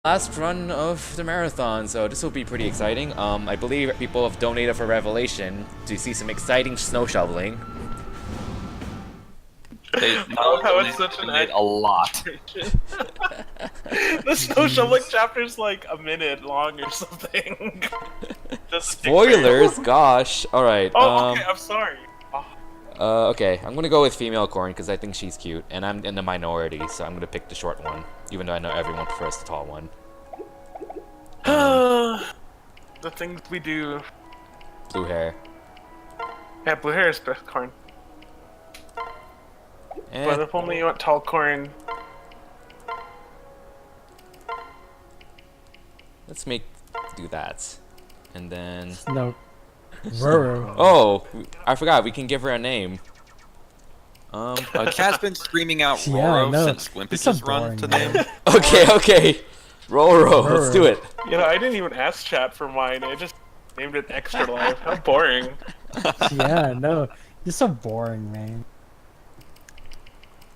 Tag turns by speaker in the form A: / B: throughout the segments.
A: Last run of the marathon, so this will be pretty exciting. I believe people have donated for Revelation to see some exciting snow shoveling.
B: I love how it's such an
C: a lot.
B: The snow shoveling chapter's like a minute long or something.
A: Spoilers, gosh. Alright,
B: Oh, okay, I'm sorry.
A: okay, I'm gonna go with female corn because I think she's cute, and I'm in the minority, so I'm gonna pick the short one, even though I know everyone prefers the tall one.
B: The things we do.
A: Blue hair.
B: Yeah, blue hair is best corn. But if only you want tall corn.
A: Let's do that, and then.
D: No. Roro.
A: Oh, I forgot. We can give her a name.
C: Cat's been screaming out
D: Yeah,
C: Roro
D: no,
C: since Wimpish's run to name.
A: Okay. Roro, let's do it.
B: You know, I didn't even ask chat for mine. I just named it Extra Life. How boring.
D: Yeah, no. You're so boring, man.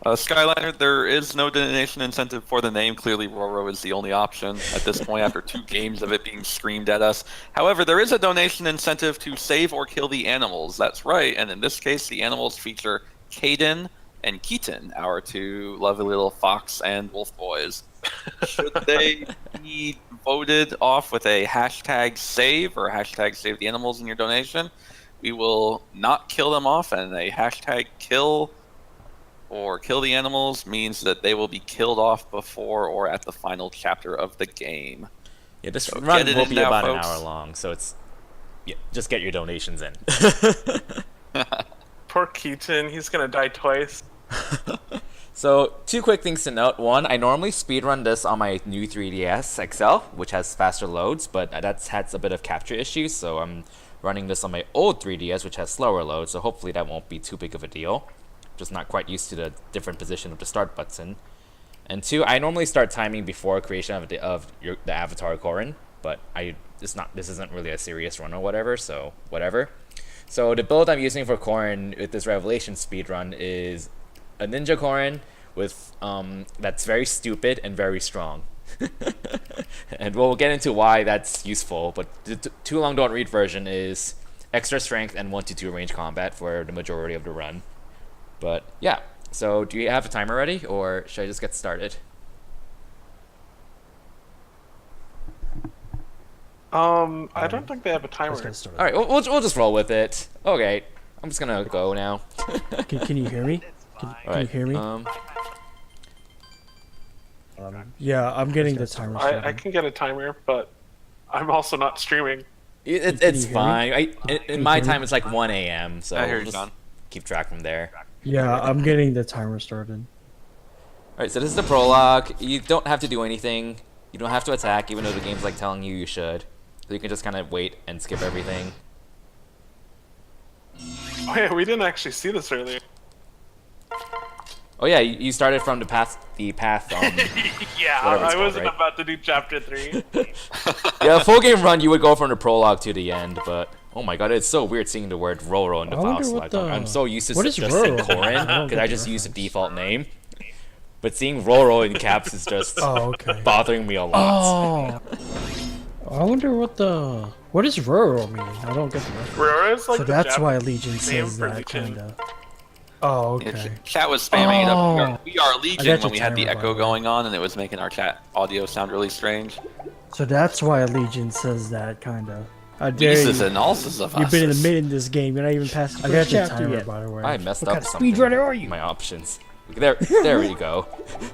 C: Skyliner, there is no donation incentive for the name. Clearly, Roro is the only option at this point after 2 games of it being screamed at us. However, there is a donation incentive to save or kill the animals. That's right, and in this case, the animals feature Caden and Keaton, our 2 lovely little fox and wolf boys. Should they be voted off with a hashtag save or hashtag save the animals in your donation, we will not kill them off, and a hashtag kill or kill the animals means that they will be killed off before or at the final chapter of the game.
A: Yeah, this
C: So
A: run
C: get it
A: will
C: in
A: be
C: now,
A: about
C: folks.
A: an hour long, so it's just get your donations in.
B: Poor Keaton, he's gonna die twice.
A: So, 2 quick things to note. One, I normally speedrun this on my new 3DS XL, which has faster loads, but that's had a bit of capture issues, so I'm running this on my old 3DS, which has slower loads, so hopefully that won't be too big of a deal. Just not quite used to the different position of the start button. And 2, I normally start timing before creation of the avatar Corrin, but this isn't really a serious run or whatever, so whatever. So the build I'm using for Corrin with this Revelation speedrun is a ninja Corrin with that's very stupid and very strong. And we'll get into why that's useful, but the too long don't read version is extra strength and 1-2 range combat for the majority of the run. But yeah, so do you have a timer ready, or should I just get started?
B: I don't think they have a timer.
A: All right, we'll just roll with it. Okay, I'm just gonna go now.
D: Can you hear me? Can you hear me? Yeah, I'm getting the timer.
B: I can get a timer, but I'm also not streaming.
A: It's fine. In my time, it's like 1 a.m., so
C: I hear
A: we'll
C: you,
A: just
C: John.
A: keep track from there.
D: Yeah, I'm getting the timer started.
A: Alright, so this is the prologue. You don't have to do anything. You don't have to attack, even though the game's like telling you should. So you can just kind of wait and skip everything.
B: Oh yeah, we didn't actually see this earlier.
A: Oh yeah, you started from the path.
B: Yeah,
A: whatever it's
B: I wasn't
A: called, right?
B: about to do chapter 3.
A: Yeah, a full game run, you would go from the prologue to the end, but oh my god, it's so weird seeing the word Roro in the
D: I wonder
A: file
D: what
A: select. I'm so used to
D: what is
A: just saying
D: Roro?
A: Corrin, because I just use the default name. But seeing Roro in caps is just bothering me a lot.
D: Oh, I wonder what does Roro mean? I don't get the reference.
B: Roro is like
D: So
B: the
D: that's why
B: Japanese
D: Legion
B: name
D: says
B: for
D: that,
B: Legion.
D: kinda. Oh, okay.
C: Chat was spamming it up.
D: Oh.
C: We are
D: I
C: Legion
D: got
C: when we
D: your
C: had the
D: timer, by
C: echo
D: the way.
C: going on, and it was making our chat audio sound really strange.
D: So that's why Legion says that, kinda. I dare
C: This
D: you.
C: is analysis of
D: You've
C: us.
D: been in the mid in this game. You're not even past the first chapter yet. By the way.
A: I messed
D: What
A: up
D: kind of
A: something.
D: speedrunner are you?
A: My options. There we go.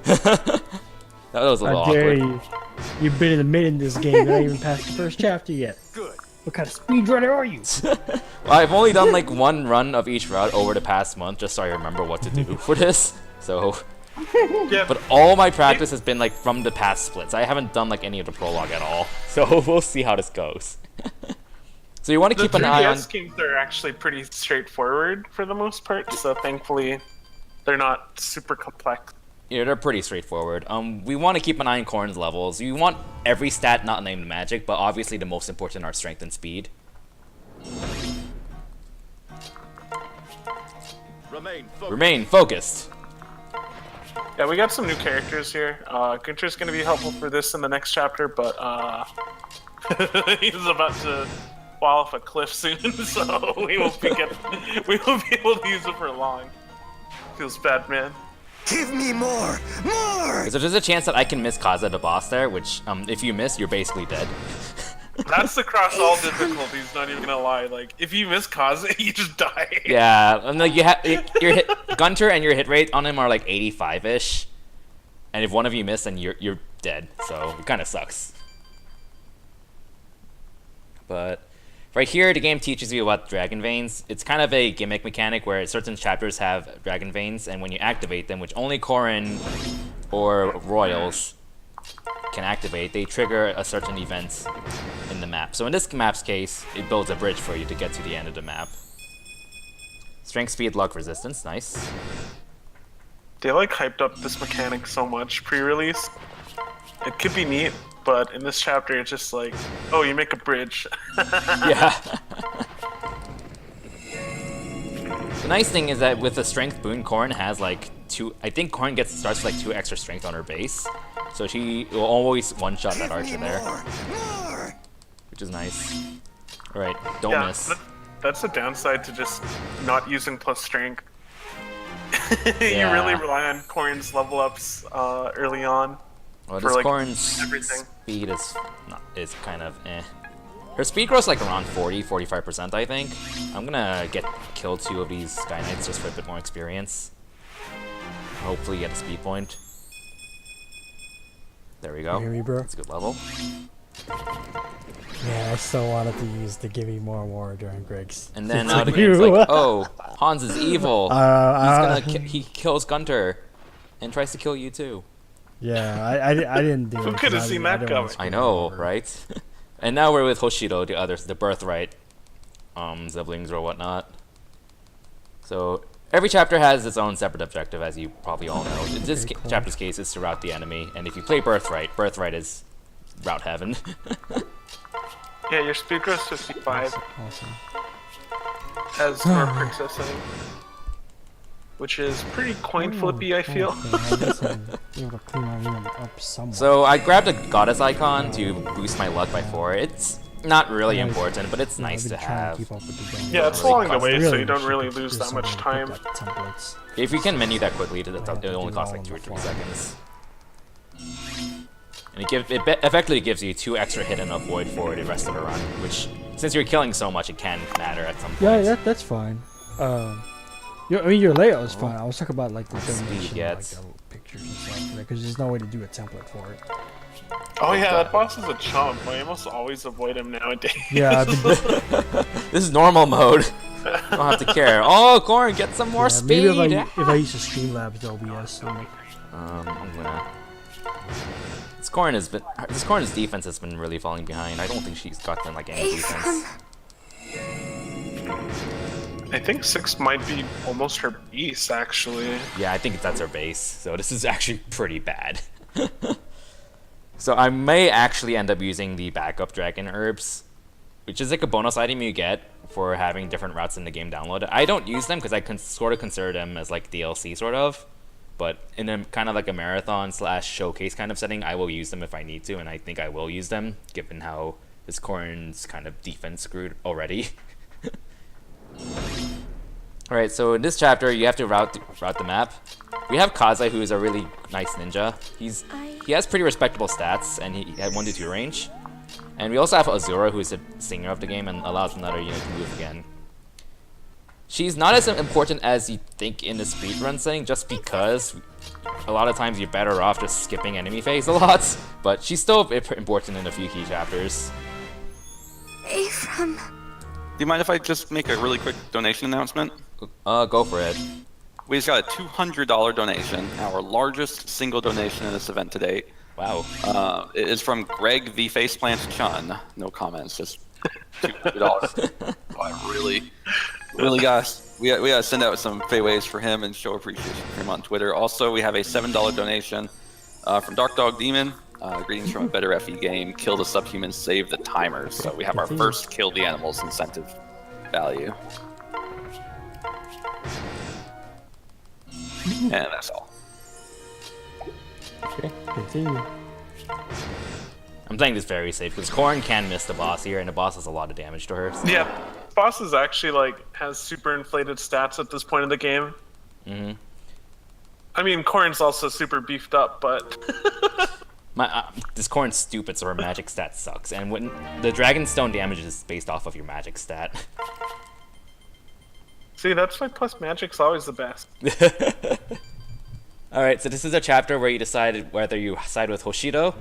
A: That was a little
D: I dare
A: awkward.
D: you. You've been in the mid in this game. You're not even past the first chapter yet. Good. What kind of speedrunner are you?
A: Well, I've only done like 1 run of each route over the past month, just so I remember what to do for this. So,
B: Yeah,
A: but all my practice has been like from the past splits. I haven't done like any of the prologue at all. So we'll see how this goes. So you want to
B: the
A: keep an eye on.
B: 3DS games are actually pretty straightforward for the most part, so thankfully they're not super complex.
A: Yeah, they're pretty straightforward. We want to keep an eye on Corrin's levels. You want every stat not named magic, but obviously the most important are strength and speed.
E: Remain focused.
A: Remain focused.
B: Yeah, we got some new characters here. Gunter's gonna be helpful for this in the next chapter, but he's about to fall off a cliff soon, so we won't be able to use it for long. Feels bad, man.
E: Give me more! More!
A: So there's a chance that I can miss Kaza the boss there, which if you miss, you're basically dead.
B: That's across all difficulties, not even gonna lie. Like, if you miss Kaza, you just die.
A: Yeah, and like your hit Gunter and your hit rate on him are like 85-ish, and if one of you miss, then you're dead. So it kind of sucks. But right here, the game teaches you about dragon veins. It's kind of a gimmick mechanic where certain chapters have dragon veins, and when you activate them, which only Corrin or Royals can activate, they trigger a certain event in the map. So in this map's case, it builds a bridge for you to get to the end of the map. Strength, speed, luck, resistance, nice.
B: They like hyped up this mechanic so much pre-release. It could be neat, but in this chapter it's just like, oh, you make a bridge.
A: Yeah. The nice thing is that with the strength boon, Corrin has like I think Corrin starts with like 2 extra strength on her base. So she will always one-shot that archer there. Which is nice. Alright, don't miss.
B: That's the downside to just not using plus strength. You
A: Yeah.
B: really rely on Corrin's level ups early on.
A: Well,
B: for,
A: this
B: like,
A: Corrin's
B: everything.
A: speed is kind of eh. Her speed grow's like around 45%, I think. I'm gonna kill 2 of these Sky Knights just for a bit more experience. Hopefully get a speed point. There we go.
F: You hear me, bro?
A: That's a good level.
F: Yeah, I still wanted to use the give me more during Greg's.
A: And then now the game's like, oh, Hans is evil. He kills Gunter and tries to kill you too.
F: Yeah, I didn't do it.
B: Who could have seen that coming?
A: I know, right? And now we're with Hoshido, the birthright siblings or whatnot. So every chapter has its own separate objective, as you probably all know. In this chapter's case, is to rout the enemy, and if you play birthright is route heaven.
B: Yeah, your speed grow's 55
F: Awesome.
B: as for Princess, I think. Which is pretty coin flippy, I feel.
F: Okay, I guess I'm able to clean my room up somewhat.
A: So I grabbed a goddess icon to boost my luck by 4. It's not really important, but it's nice
F: I've
A: to
F: been trying
A: have.
F: keep up with the game.
B: Yeah, it's
A: Really
B: along the
A: costs-
B: way, so
F: Really
B: you don't
F: should
B: really
F: do
B: lose that much
F: something
B: time.
F: with, like, templates.
A: If you can menu that quickly, it
F: have to
A: only
F: do
A: costs
F: all
A: like 2 or
F: on
A: 3
F: the fly.
A: seconds. And it effectively gives you 2 extra hit and avoid for the rest of the run, which, since you're killing so much, it can matter at some point.
F: Yeah, that's fine. Your layout is fine. I was talking about like the donation, like
A: gets.
F: the pictures and stuff, because there's no way to do a template for it.
B: Oh yeah, that boss is a chump. I almost always avoid him nowadays.
F: Yeah, I've been,
A: This is normal mode. Don't have to care. Oh, Corrin, get some more speed.
F: maybe if I use the Streamlabs OBS.
A: I'm gonna. This Corrin's defense has been really falling behind. I don't think she's gotten like any defense.
B: I think 6 might be almost her base, actually.
A: Yeah, I think that's her base. So this is actually pretty bad. So I may actually end up using the backup dragon herbs, which is like a bonus item you get for having different routes in the game downloaded. I don't use them because I sort of consider them as like DLC sort of. But in a kind of like a marathon / showcase kind of setting, I will use them if I need to, and I think I will use them, given how this Corrin's kind of defense screwed already. Alright, so in this chapter, you have to route the map. We have Kaze, who is a really nice ninja. He has pretty respectable stats, and he had 1-2 range. And we also have Azura, who is the singer of the game and allows another unit to move again. She's not as important as you think in the speedrun setting, just because a lot of times you're better off just skipping enemy phase a lot, but she's still important in a few key chapters.
E: Ephraim.
C: Do you mind if I just make a really quick donation announcement?
A: Go for it.
C: We just got a $200 donation, our largest single donation in this event to date.
A: Wow.
C: It is from Greg the Faceplant Chun. No comments, just $200. Oh, I really we gotta send out some payways for him and show appreciation for him on Twitter. Also, we have a $7 donation from Dark Dog Demon. Greetings from a better FE game. Kill the subhumans, save the timers. So we have our first kill the animals incentive value. And that's all.
F: Okay, continue.
A: I'm playing this very safe because Corrin can miss the boss here, and the boss does a lot of damage to her. So.
B: Yeah, boss is actually like has super inflated stats at this point in the game.
A: Mm-hmm.
B: I mean, Corrin's also super beefed up, but
A: This Corrin's stupid, so her magic stat sucks. And when the Dragonstone damage is based off of your magic stat.
B: see, that's why plus magic's always the best.
A: Alright, so this is a chapter where you decide whether you side with Hoshido,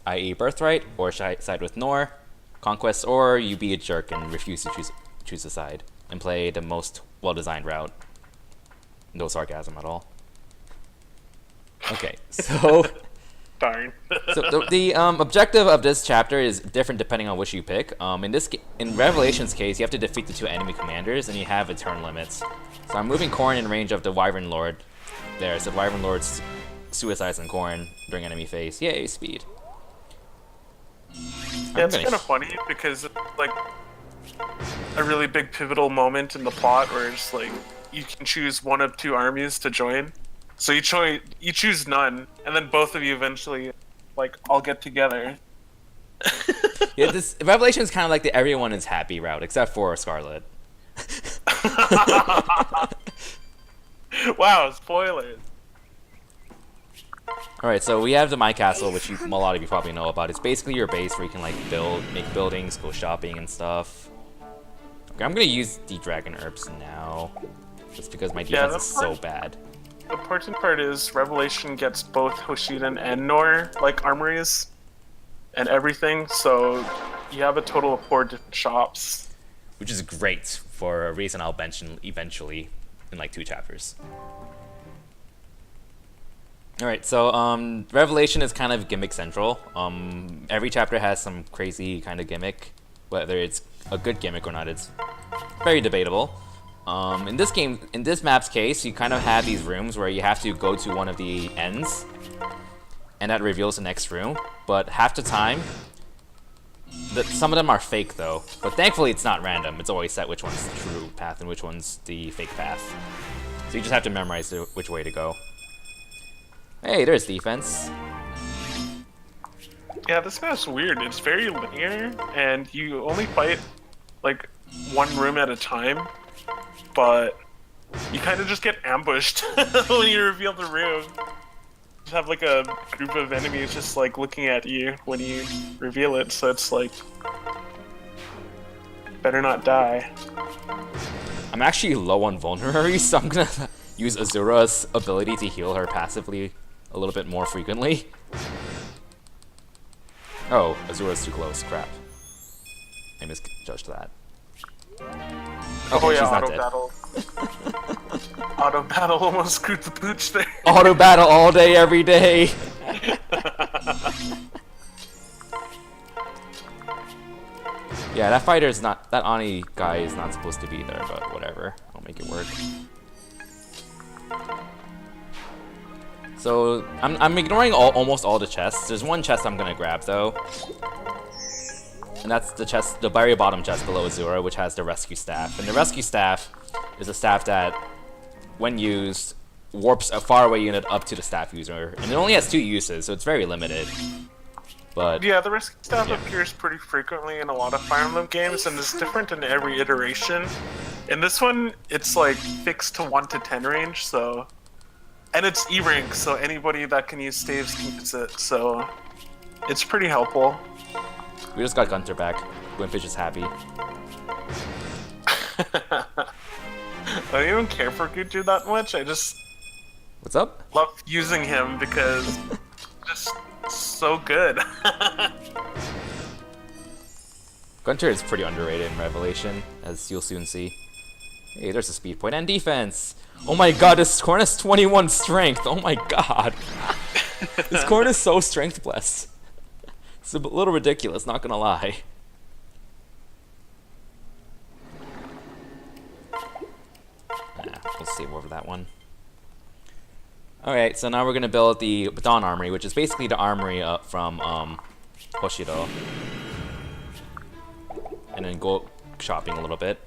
A: i.e. Birthright, or side with Nor, Conquest, or you be a jerk and refuse to choose a side and play the most well-designed route. No sarcasm at all. Okay, so...
B: Darn.
A: So the objective of this chapter is different depending on which you pick. In Revelation's case, you have to defeat the 2 enemy commanders, and you have a turn limits. So I'm moving Corrin in range of the Wyvern Lord there. So Wyvern Lord's suicides on Corrin during enemy phase. Yay, speed.
B: Yeah, it's kind of funny because it's like a really big pivotal moment in the plot where it's like you can choose one of 2 armies to join. So you choose none, and then both of you eventually, like, all get together.
A: Yeah, this Revelation is kind of like the everyone is happy route, except for Scarlet.
B: Wow, spoilers.
A: Alright, so we have the My Castle, which a lot of you probably know about. It's basically your base where you can like make buildings, go shopping and stuff. Okay, I'm gonna use the Dragon Herbs now, just because my defense is so bad.
B: The important part is Revelation gets both Hoshiden and Nor, like, armories and everything, so you have a total of 4 different shops.
A: Which is great for a reason I'll mention eventually in like 2 chapters. Alright, so Revelation is kind of gimmick central. Every chapter has some crazy kind of gimmick. Whether it's a good gimmick or not, it's very debatable. In this map's case, you kind of have these rooms where you have to go to one of the ends, and that reveals the next room. But half the time, some of them are fake though. But thankfully, it's not random. It's always set which one's the true path and which one's the fake path. So you just have to memorize which way to go. Hey, there's defense.
B: Yeah, this map's weird. It's very linear, and you only fight like 1 room at a time. But you kind of just get ambushed when you reveal the room. You have like a group of enemies just like looking at you when you reveal it, so it's like, better not die.
A: I'm actually low on vulnerary, so I'm gonna use Azura's ability to heal her passively a little bit more frequently. Oh, Azura's too close. Crap. I misjudged that. Okay,
B: Oh yeah,
A: she's not
B: auto
A: dead.
B: battle. Auto battle almost screwed the pooch there.
A: Auto battle all day, every day. Yeah, that fighter is not. That Ani guy is not supposed to be there, but whatever. I'll make it work. So I'm ignoring almost all the chests. There's one chest I'm gonna grab though. And that's the chest, the very bottom chest below Azura, which has the rescue staff. And the rescue staff is a staff that, when used, warps a faraway unit up to the staff user. And it only has 2 uses, so it's very limited. But
B: Yeah, the rescue staff appears pretty frequently in a lot of Fire Emblem games, and it's different in every iteration. In this one, it's like fixed to 1 to 10 range, so... And it's E-rank, so anybody that can use staves can use it, so... It's pretty helpful.
A: we just got Gunter back. Gwynfish is happy.
B: I don't even care for Guju that much, I just
A: What's up?
B: love using him because he's just so good.
A: Gunter is pretty underrated in Revelation, as you'll soon see. Hey, there's a speed point and defense. Oh my god, this Corn has 21 strength. Oh my god. This Corn is so strength blessed. It's a little ridiculous, not gonna lie. We'll save over that one. Alright, so now we're gonna build the Dawn Armory, which is basically the armory up from Hoshido. And then go shopping a little bit.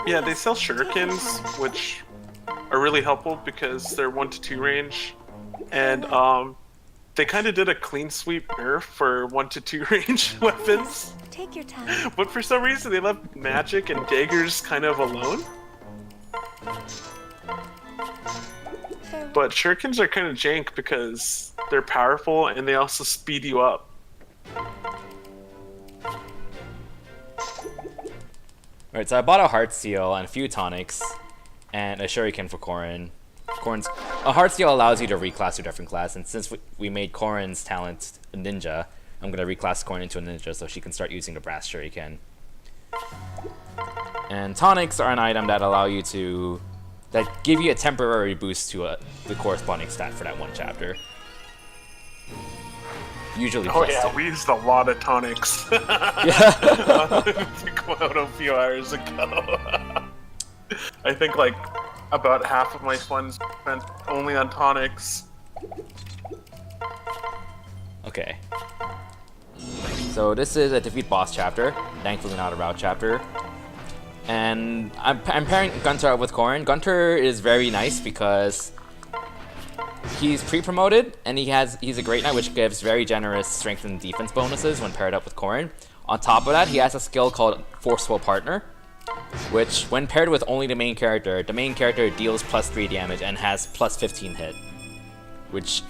B: Yeah, they sell shurikens, which are really helpful because they're 1 to 2 range. and they kind of did a clean sweep nerf for 1 to 2 range weapons.
E: Take your time.
B: But for some reason, they left magic and daggers kind of alone. But shurikens are kind of jank because they're powerful and they also speed you up.
A: Alright, so I bought a heart seal and a few tonics and a shuriken for Corrin. A heart seal allows you to reclass to a different class, and since we made Corrin's talent a ninja, I'm gonna reclass Corrin into a ninja so she can start using the brass shuriken. And tonics are an item that allow you to that give you a temporary boost to the corresponding stat for that one chapter. Usually
B: Oh
A: plus
B: yeah,
A: 2.
B: we used a lot of tonics.
A: Yeah.
B: To go out a few hours ago. I think like about half of my funds spent only on tonics.
A: Okay. So this is a defeat boss chapter, thankfully not a route chapter. And I'm pairing Gunter up with Corrin. Gunter is very nice because he's pre-promoted and he's a great knight, which gives very generous strength and defense bonuses when paired up with Corrin. On top of that, he has a skill called Forceful Partner, which when paired with only the main character deals +3 damage and has +15 hit, which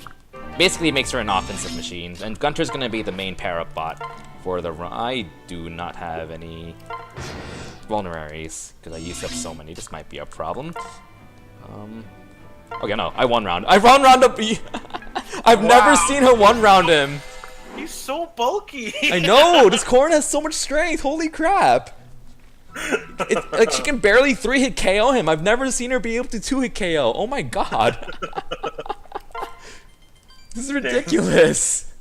A: basically makes her an offensive machine. And Gunter's going to be the main pair-up bot for the run. I do not have any vulneraries because I used up so many. This might be a problem. Okay, no, I one-round. I one-round up. I've never seen her one-round him.
B: He's so bulky.
A: I know. This Corrin has so much strength. Holy crap. Like she can barely 3-hit KO him. I've never seen her be able to 2-hit KO. Oh my god. This is ridiculous.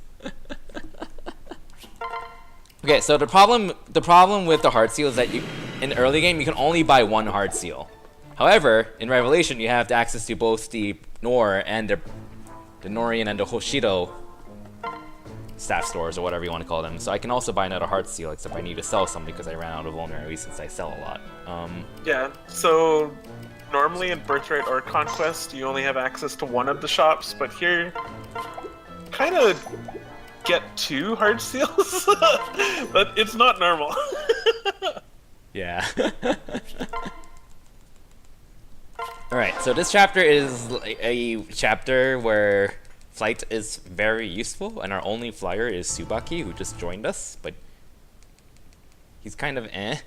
A: Okay, so the problem with the heart seal is that in the early game you can only buy one heart seal. However, in Revelation you have access to both the Nor and the Norian and the Hoshido staff stores or whatever you want to call them. So I can also buy another heart seal, except I need to sell some because I ran out of vulneraries since I sell a lot.
B: Yeah, so normally in Birthright or Conquest you only have access to one of the shops, but here kind of get 2 heart seals, but it's not normal.
A: Yeah. Alright, so this chapter is a chapter where flight is very useful, and our only flyer is Tsubaki, who just joined us, but he's kind of eh.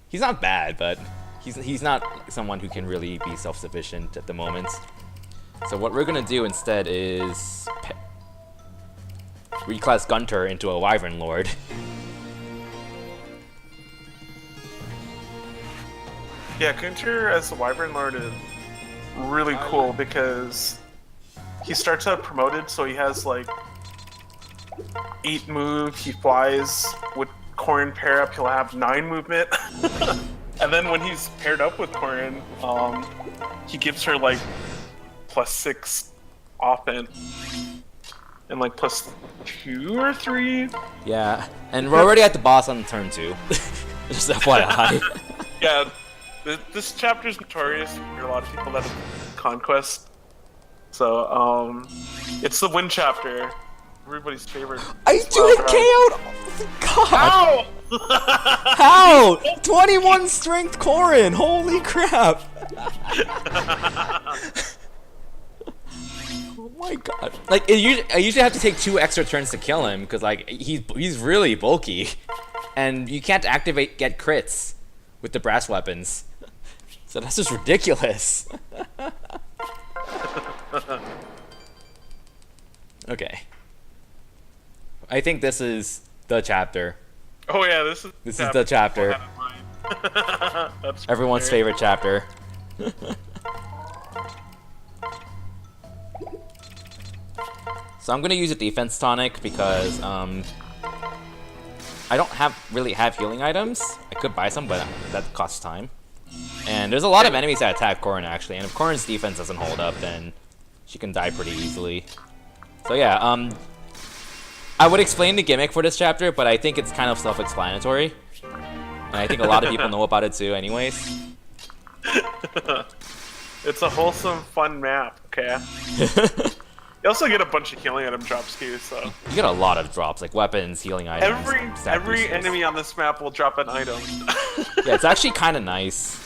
A: He's not bad, but he's not someone who can really be self-sufficient at the moment. So what we're gonna do instead is reclass Gunter into a Wyvern Lord.
B: Yeah, Gunter as the Wyvern Lord is really cool because he starts out promoted, so he has like 8 move, he flies. With Corrin pair up, he'll have 9 movement. And then when he's paired up with Corrin, he gives her like +6 offense and like +2 or 3.
A: Yeah, and we're already at the boss on turn 2. Just FYI.
B: Yeah, this chapter's notorious for a lot of people that have Conquest. So, it's the win chapter. Everybody's favorite.
A: I do hit KO'd! God!
B: How?
A: How? 21 strength Corrin! Holy crap! Oh my god. Like, I usually have to take 2 extra turns to kill him, because, like, he's really bulky. And you can't get crits with the brass weapons. So that's just ridiculous. Okay. I think this is the chapter.
B: Oh yeah, this is
A: the chapter.
B: That's
A: Everyone's
B: great.
A: favorite chapter. So I'm gonna use a defense tonic because I don't really have healing items. I could buy some, but that costs time. And there's a lot of enemies that attack Corrin actually, and if Corrin's defense doesn't hold up, then she can die pretty easily. So yeah, I would explain the gimmick for this chapter, but I think it's kind of self-explanatory. And I think a lot of people know about it too anyways.
B: It's a wholesome, fun map, okay? You also get a bunch of healing item drops too, so
A: You get a lot of drops, like weapons, healing items.
B: every
A: boosters.
B: enemy on this map will drop an item.
A: Yeah, it's actually kind of nice.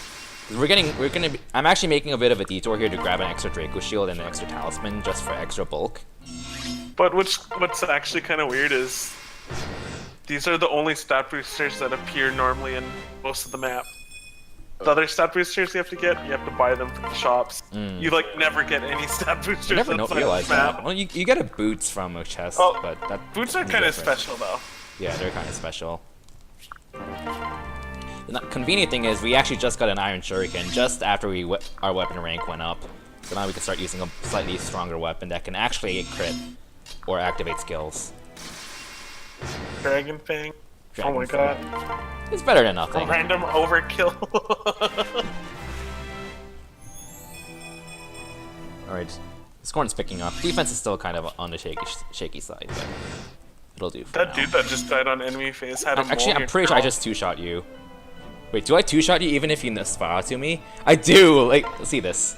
A: I'm actually making a bit of a detour here to grab an extra Draco shield and an extra talisman just for extra bulk.
B: But what's actually kind of weird is these are the only stat boosters that appear normally in most of the map. The other stat boosters you have to buy them from the shops. You like never get any stat boosters.
A: I never
B: outside
A: realized
B: this map.
A: that. Well, you get a boots from a chest,
B: Oh,
A: but that
B: boots are
A: is
B: kind of
A: different.
B: special though.
A: Yeah, they're kind of special. The convenient thing is we actually just got an Iron Shuriken just after our weapon rank went up. So now we can start using a slightly stronger weapon that can actually crit or activate skills.
B: Dragon Fang.
A: Dragon
B: Oh my
A: Fang.
B: god.
A: It's better than nothing.
B: Random overkill.
A: Alright, this corn's picking up. Defense is still kind of on the shaky side, but it'll do for
B: That
A: now.
B: dude that just died on enemy face had a
A: Actually, I'm
B: Mulligan
A: pretty sure I
B: curl.
A: just two-shot you. Wait, do I two-shot you even if you misfire to me? I do! Like, let's see this.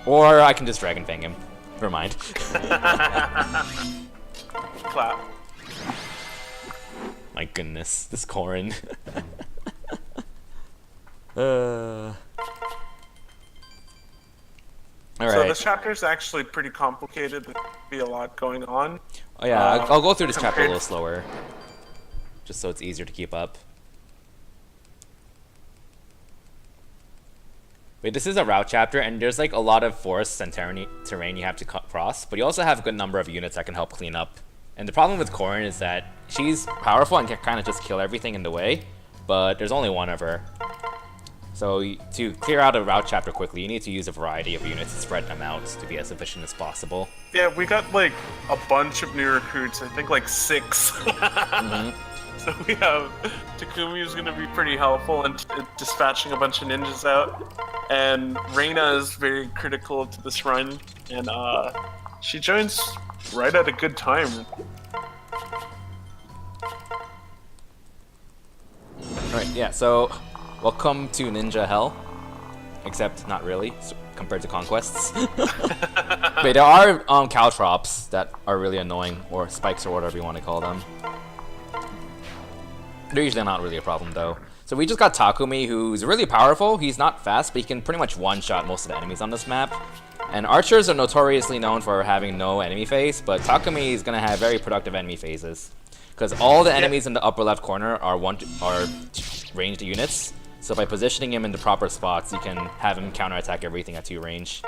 A: Or I can just Dragon Fang him. Never mind.
B: clap.
A: My goodness, this Corrin.
B: So
A: Alright.
B: this chapter is actually pretty complicated. There'll be a lot going on.
A: Oh yeah, I'll go through this chapter a
B: compared-
A: little slower. Just so it's easier to keep up. Wait, this is a route chapter, and there's like a lot of forests and terrain you have to cross, but you also have a good number of units that can help clean up. And the problem with Corrin is that she's powerful and can kind of just kill everything in the way, but there's only one of her. So to clear out a route chapter quickly, you need to use a variety of units to spread them out to be as efficient as possible.
B: Yeah, we got like a bunch of new recruits. I think like 6. So we have Takumi, who's going to be pretty helpful in dispatching a bunch of ninjas out, and Reina is very critical to this run, and she joins right at a good time.
A: Alright, yeah, so welcome to Ninja Hell. Except not really, compared to Conquests. Wait, there are caltrops that are really annoying, or spikes or whatever you want to call them. They're usually not really a problem though. So we just got Takumi, who's really powerful. He's not fast, but he can pretty much one-shot most of the enemies on this map. And archers are notoriously known for having no enemy phase, but Takumi is going to have very productive enemy phases. Because all the enemies in the upper left corner are ranged units. So by positioning him in the proper spots, you can have him counterattack everything at 2 range.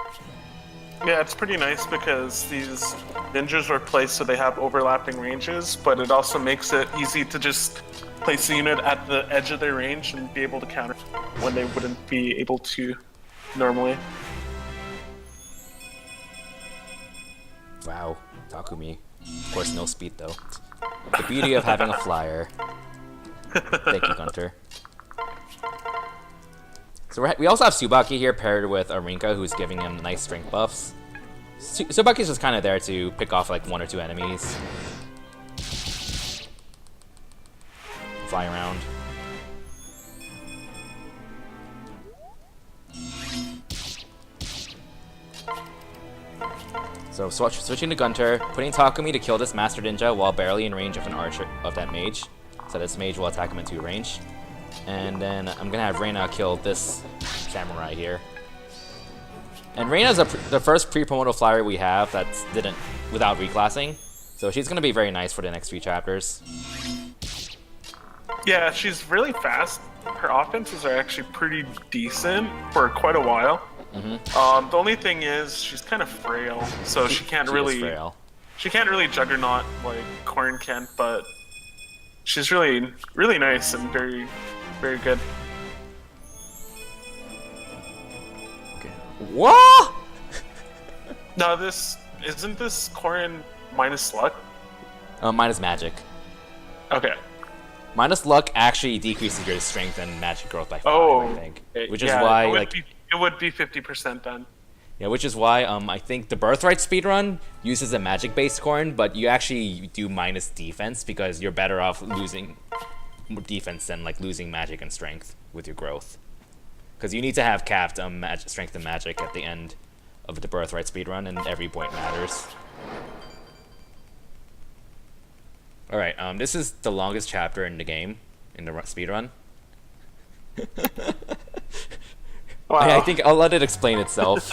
B: Yeah, it's pretty nice because these ninjas are placed so they have overlapping ranges, but it also makes it easy to just place the unit at the edge of their range and be able to counter when they wouldn't be able to normally.
A: Wow, Takumi. Of course, no speed though. The beauty of having a flyer. Thank you, Gunter. So we also have Tsubaki here paired with Arinka, who's giving him nice strength buffs. Tsubaki's just kind of there to pick off like 1 or 2 enemies. Fly around. So switching to Gunter, putting Takumi to kill this Master Ninja while barely in range of an archer of that mage. So this mage will attack him in 2 range. And then I'm gonna have Reina kill this samurai here. And Reina's the first pre-promotal flyer we have that's without reclassing. So she's gonna be very nice for the next 3 chapters.
B: Yeah, she's really fast. Her offenses are actually pretty decent for quite a while. The only thing is she's kind of frail, so she can't really juggernaut like Corrin can, but she's really nice and very good.
A: Okay. What?
B: Now isn't this Corrin minus luck?
A: Minus magic.
B: Okay.
A: Minus luck actually decreases your strength and magic growth by 5, I think. Which is
B: yeah,
A: why
B: it would be 50% then.
A: Yeah, which is why I think the Birthright speedrun uses a magic-based Corrin, but you actually do minus defense because you're better off losing defense than like losing magic and strength with your growth. Because you need to have capped strength and magic at the end of the birthright speedrun, and every point matters. Alright, this is the longest chapter in the game, in the speedrun.
B: Wow.
A: I think I'll let it explain itself.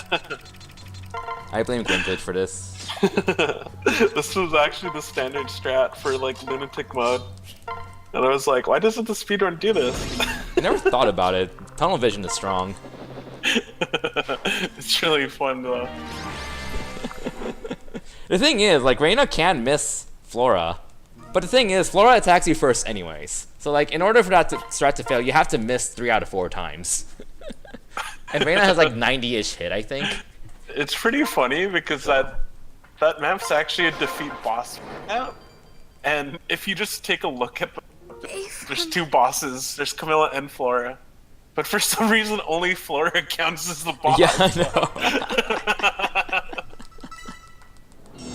A: I blame Grimtage for this.
B: This was actually the standard strat for like lunatic mode. And I was like, why doesn't the speedrun do this?
A: I never thought about it. Tunnel vision is strong.
B: It's really fun though.
A: The thing is, like, Reina can miss Flora. But the thing is, Flora attacks you first anyways. So, like, in order for that strat to fail, you have to miss 3 out of 4 times. And Reina has, like, 90-ish hit, I think.
B: It's pretty funny because that map's actually a defeat boss map. And if you just take a look at there's 2 bosses. There's Camilla and Flora. But for some reason, only Flora counts as the boss.
A: Yeah, I know.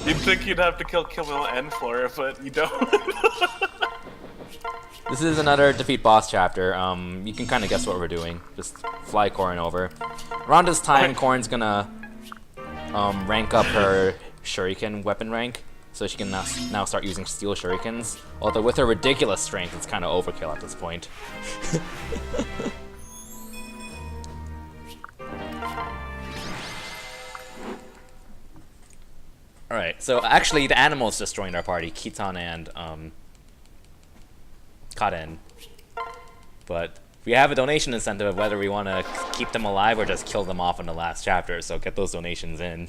B: You'd think you'd have to kill Camilla and Flora, but you don't.
A: This is another defeat boss chapter. You can kind of guess what we're doing. Just fly Corrin over. Around this time, Corrin's gonna rank up her shuriken weapon rank, so she can now start using steel shurikens. Although with her ridiculous strength, it's kind of overkill at this point. Alright, so actually the animals just joined our party, Kitan and Kaden. But we have a donation incentive of whether we want to keep them alive or just kill them off in the last chapter, so get those donations in.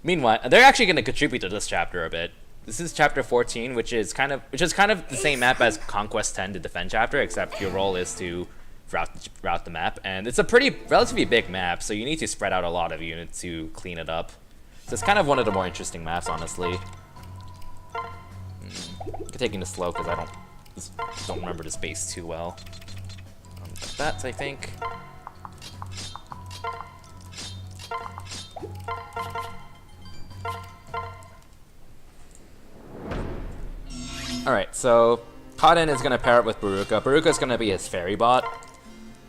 A: Meanwhile, they're actually going to contribute to this chapter a bit. This is chapter 14, which is kind of the same map as Conquest 10, the defend chapter, except your role is to route the map, and it's a relatively big map, so you need to spread out a lot of units to clean it up. So it's kind of one of the more interesting maps, honestly. I'm taking this slow because I don't remember the space too well. Like that, I think. Alright, so Kaden is going to pair up with Baruka. Baruka is going to be his fairy bot.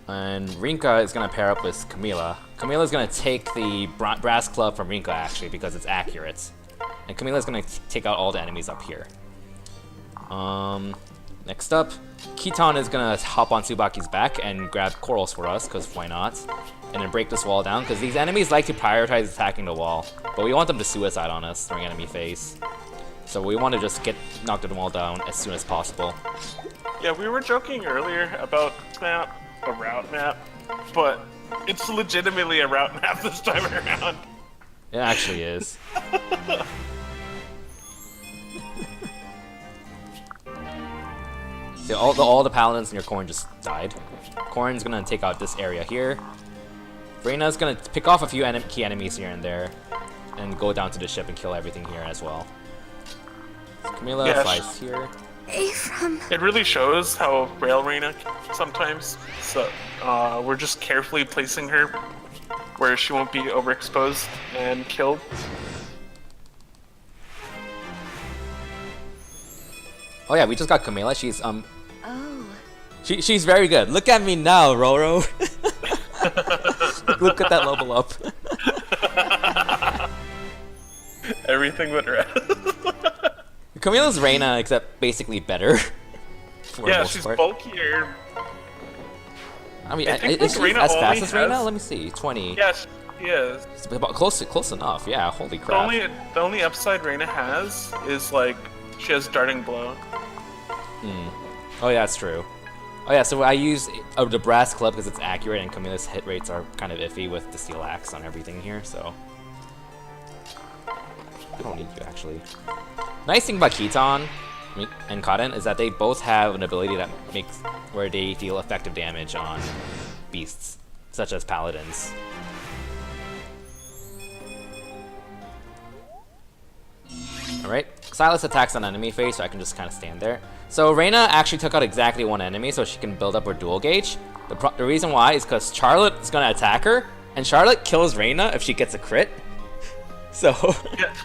A: And Rinka is going to pair up with Camila. Camila is going to take the brass club from Rinka, actually, because it's accurate. And Camila is going to take out all the enemies up here. Next up, Kitan is going to hop on Tsubaki's back and grab corals for us, because why not? And then break this wall down, because these enemies like to prioritize attacking the wall. But we want them to suicide on us during enemy phase. So we want to just knock the wall down as soon as possible.
B: Yeah, we were joking earlier about this map, a route map, but it's legitimately a route map this time around.
A: It actually is. See, all the paladins in your Corrin just died. Corrin's gonna take out this area here. Reina's gonna pick off a few key enemies here and there, and go down to the ship and kill everything here as well. So Camila flies here.
B: It really shows how Rail Reina sometimes. So we're just carefully placing her where she won't be overexposed and killed.
A: Oh yeah, we just got Camila. She's she's very good. Look at me now, Roro. Look at that level up.
B: Everything but red.
A: Camila's Reina, except basically better.
B: Yeah, she's bulkier.
A: I mean,
B: I think
A: is she
B: Reina
A: as fast
B: only
A: as Reina?
B: has-
A: Let me see. 20.
B: Yes, she is.
A: It's about close enough. Yeah, holy crap.
B: The only upside Reina has is like she has darting blow.
A: Oh yeah, that's true. Oh yeah, so I use the brass club because it's accurate, and Camila's hit rates are kind of iffy with the steel axe on everything here, so I don't need you actually. Nice thing about Kitan and Kaden is that they both have an ability that makes where they deal effective damage on beasts, such as paladins. Alright, Silas attacks on enemy phase, so I can just kind of stand there. So Reina actually took out exactly one enemy so she can build up her dual gauge. The reason why is because Charlotte is going to attack her, and Charlotte kills Reina if she gets a crit. So,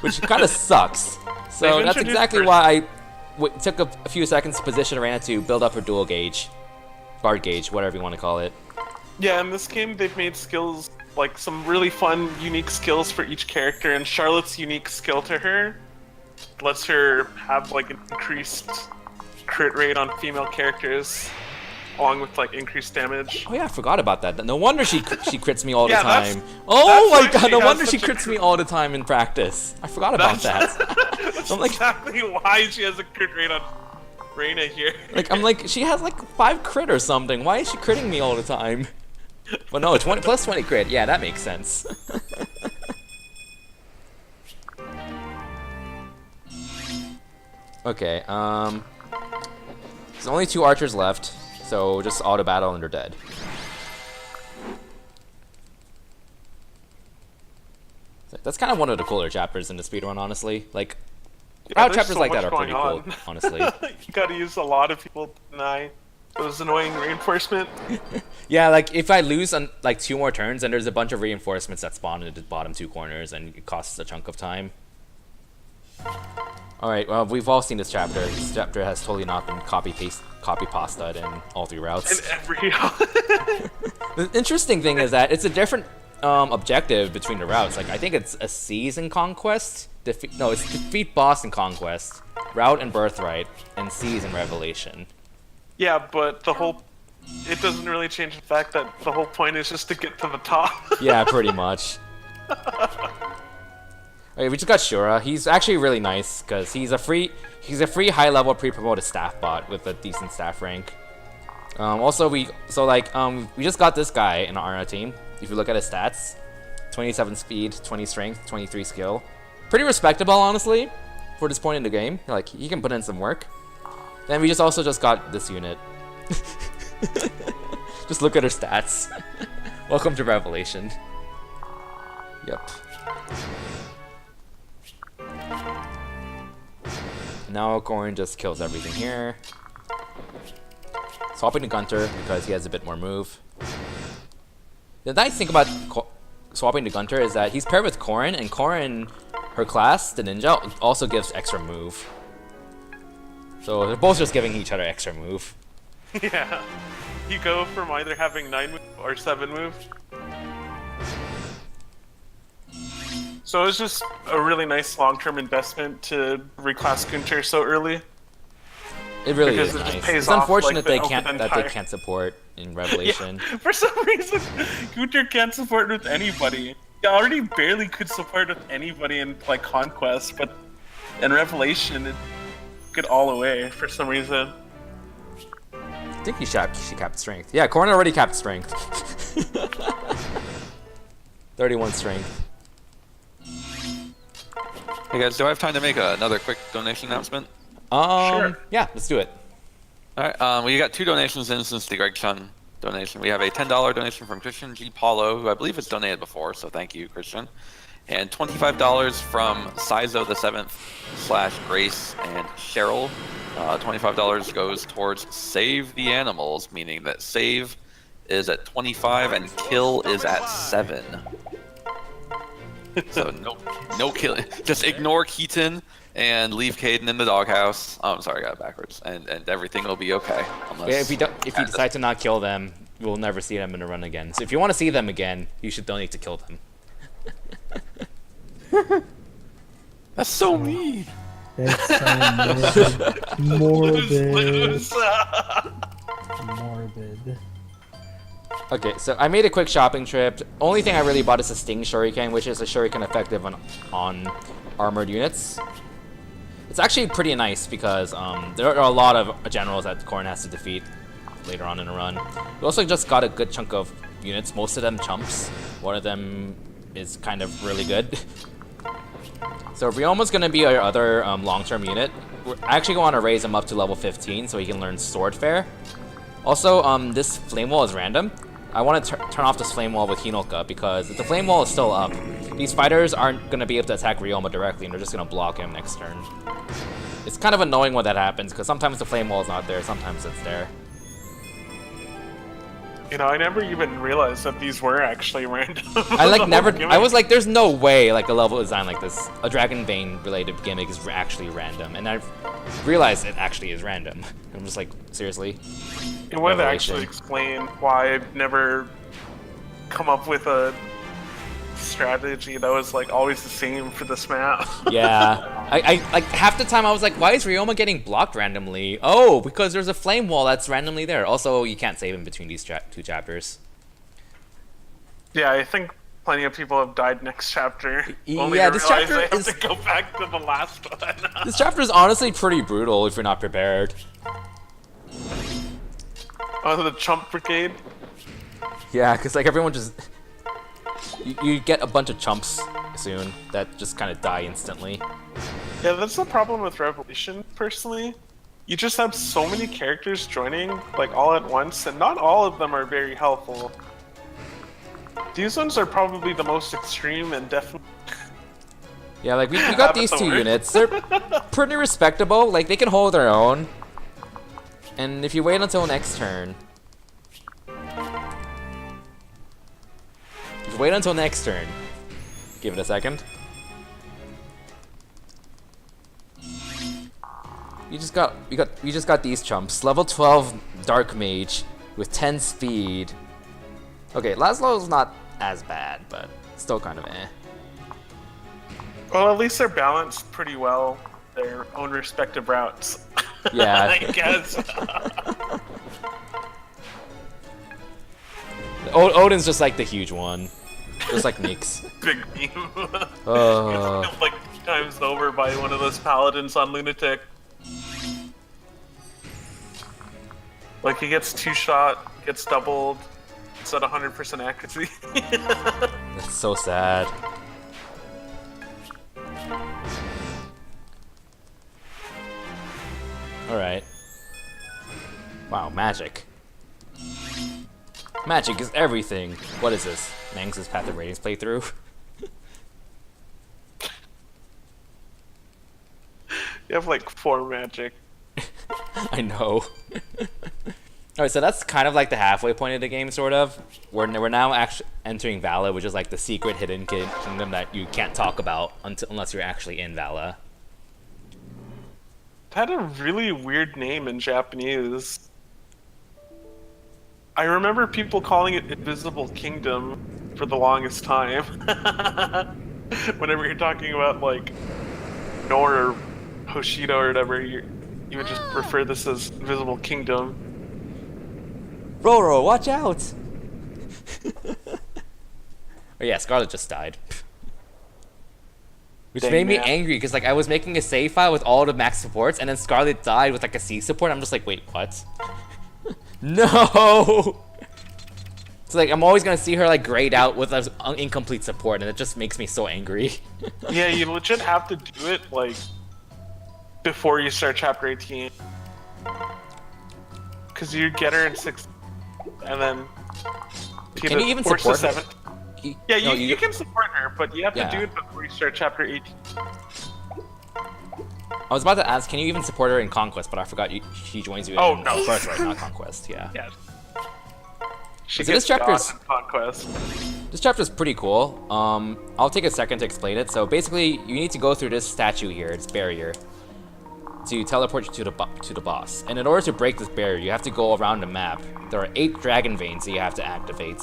A: which kind of sucks. So that's exactly why I took a few seconds to position Reina to build up her dual gauge. Guard gauge, whatever you want to call it.
B: Yeah, in this game they've made skills like some really fun, unique skills for each character, and Charlotte's unique skill to her lets her have like an increased crit rate on female characters, along with like increased damage.
A: Oh yeah, I forgot about that. No wonder she crits me all the
B: Yeah,
A: time.
B: that's
A: Oh
B: why
A: my god,
B: she
A: no
B: has
A: wonder she
B: such a
A: crits me all the time in practice. I forgot about that.
B: That's
A: I'm like,
B: exactly why she has a crit rate on Reina here.
A: I'm like, she has like 5 crit or something. Why is she critting me all the time? Well, no, 20 plus 20 crit. Yeah, that makes sense. Okay, there's only 2 archers left, so just auto battle and they're dead. So that's kind of one of the cooler chapters in the speedrun, honestly. Like,
B: Yeah,
A: route
B: there's
A: chapters
B: so
A: like that
B: much
A: are pretty
B: going
A: cool,
B: on.
A: honestly.
B: You gotta use a lot of people to deny those annoying reinforcement.
A: Yeah, like if I lose on like 2 more turns, and there's a bunch of reinforcements that spawn in the bottom 2 corners, and it costs a chunk of time. Alright, well, we've all seen this chapter. This chapter has totally not been copy pasted in all 3 routes.
B: In every
A: The interesting thing is that it's a different objective between the routes. Like, I think it's a Seize in Conquest. It's defeat boss in Conquest, route and Birthright, and Seize in Revelation.
B: Yeah, but it doesn't really change the fact that the whole point is just to get to the top.
A: Yeah, pretty much. Okay, we just got Shura. He's actually really nice because he's a free high-level pre-promoted staff bot with a decent staff rank. Also, we just got this guy in our team. If you look at his stats, 27 speed, 20 strength, 23 skill. Pretty respectable, honestly, for this point in the game. Like, he can put in some work. Then we also just got this unit. Just look at her stats. Welcome to Revelation. Yep. Now Corrin just kills everything here. Swapping to Gunter because he has a bit more move. The nice thing about swapping to Gunter is that he's paired with Corrin, and Corrin, her class, the ninja, also gives extra move. So they're both just giving each other extra move.
B: Yeah. You go from either having 9 move or 7 move. So it's just a really nice long-term investment to reclass Gunter so early.
A: It really
B: Because
A: is
B: it just
A: nice.
B: pays
A: It's
B: off,
A: unfortunate
B: like,
A: they can't support in Revelation.
B: Yeah, for some reason, Gunter can't support with anybody. He already barely could support with anybody in like Conquest, but in Revelation, it took it all away for some reason.
A: I think she capped strength. Yeah, Corrin already capped strength. 31 strength.
C: Hey guys, do I have time to make another quick donation announcement?
B: Sure.
A: Yeah, let's do it.
C: Alright, well, you got 2 donations in since the Greg Chun donation. We have a $10 donation from Christian G. Paulo, who I believe has donated before, so thank you, Christian. And $25 from Sizo the 7th / Grace and Cheryl. $25 goes towards Save the Animals, meaning that save is at 25 and kill is at 7. So no killing. Just ignore Keaton and leave Caden in the doghouse. Oh, I'm sorry, I got it backwards. And everything will be okay.
A: Yeah, if you decide to not kill them, we'll never see them in a run again. So if you want to see them again, you should donate to kill them.
C: That's so mean.
D: That's so morbid.
B: Lose.
D: Morbid.
A: Okay, so I made a quick shopping trip. Only thing I really bought is a Sting Shuriken, which is a Shuriken effective on armored units. It's actually pretty nice because there are a lot of generals that Corrin has to defeat later on in the run. We also just got a good chunk of units, most of them chumps. One of them is kind of really good. So Ryoma's going to be our other long-term unit. I actually want to raise him up to level 15 so he can learn Sword Fair. Also, this Flame Wall is random. I want to turn off this Flame Wall with Hinoka because if the Flame Wall is still up, these fighters aren't going to be able to attack Ryoma directly and they're just going to block him next turn. It's kind of annoying when that happens because sometimes the Flame Wall is not there, sometimes it's there.
B: You know, I never even realized that these were actually random.
A: I was like, there's no way like a level design like this, a Dragon Vein related gimmick is actually random, and I realized it actually is random. I'm just like, seriously?
B: It would
A: Revelation.
B: actually explain why I've never come up with a strategy that was like always the same for this map.
A: Yeah, I like half the time I was like, why is Ryoma getting blocked randomly? Oh, because there's a flame wall that's randomly there. Also, you can't save in between these two chapters.
B: Yeah, I think plenty of people have died next chapter. Only
A: Yeah,
B: to
A: this
B: realize
A: chapter
B: they have
A: is
B: to go back to the last one.
A: this chapter is honestly pretty brutal if you're not prepared.
B: Oh, the chump brigade.
A: Yeah, because like everyone just you get a bunch of chumps soon that just kind of die instantly.
B: Yeah, that's the problem with Revelation, personally. You just have so many characters joining, like, all at once, and not all of them are very helpful. These ones are probably the most extreme and definitely...
A: Yeah, like we got these two units. They're pretty respectable. Like they can hold their own. And if you wait until next turn, just wait until next turn. Give it a second. We just got these chumps. Level 12 Dark Mage with 10 speed. Okay, Laszlo's not as bad, but still kind of eh.
B: Well, at least they're balanced pretty well, their own respective routes.
A: Yeah.
B: I guess.
A: Odin's just like the huge one. Just like Nyx.
B: Big meme.
A: Oh.
B: Gets like times over by one of those paladins on Lunatic. Like he gets 2-shot, gets doubled, it's at 100% accuracy.
A: That's so sad. Alright. Wow, magic. Magic is everything. What is this? Mangs' Path of Radiance playthrough?
B: You have like 4 magic.
A: I know. Alright, so that's kind of like the halfway point of the game, sort of. We're now actually entering Valla, which is like the secret hidden kingdom that you can't talk about unless you're actually in Valla.
B: It had a really weird name in Japanese. I remember people calling it Invisible Kingdom for the longest time. Whenever you're talking about like Nor or Hoshido or whatever, you would just refer this as Invisible Kingdom.
A: Roro, watch out! Oh yeah, Scarlet just died. Which
B: Dang,
A: made me
B: man.
A: angry, because like I was making a save file with all the max supports, and then Scarlet died with like a C support. I'm just like, wait, what? No! It's like I'm always gonna see her like grayed out with an incomplete support, and it just makes me so angry.
B: Yeah, you legit have to do it like before you start chapter 18. Because you get her in 6, and then
A: Can you even support her?
B: 7. Yeah,
A: No,
B: you can support her, but you have
A: Yeah.
B: to do it before you start chapter 18.
A: I was about to ask, can you even support her in Conquest, but I forgot she joins you
B: Oh,
A: in
B: no.
A: Birthright, not Conquest, yeah.
B: Yeah. She
A: So this
B: gets
A: chapter's-
B: God in Conquest.
A: This chapter is pretty cool. I'll take a second to explain it. So basically, you need to go through this statue here, this barrier, to teleport you to the boss. And in order to break this barrier, you have to go around the map. There are 8 dragon veins that you have to activate,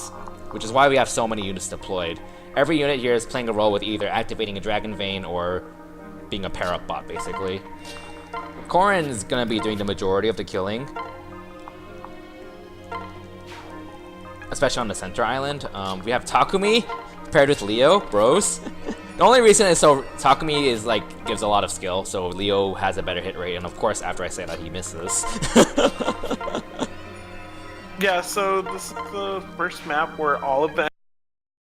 A: which is why we have so many units deployed. Every unit here is playing a role with either activating a dragon vein or being a pair-up bot, basically. Corrin is gonna be doing the majority of the killing, especially on the center island. We have Takumi paired with Leo, bros. The only reason is so Takumi is like gives a lot of skill, so Leo has a better hit rate, and of course after I say that he misses.
B: Yeah, so this is the first map where all of the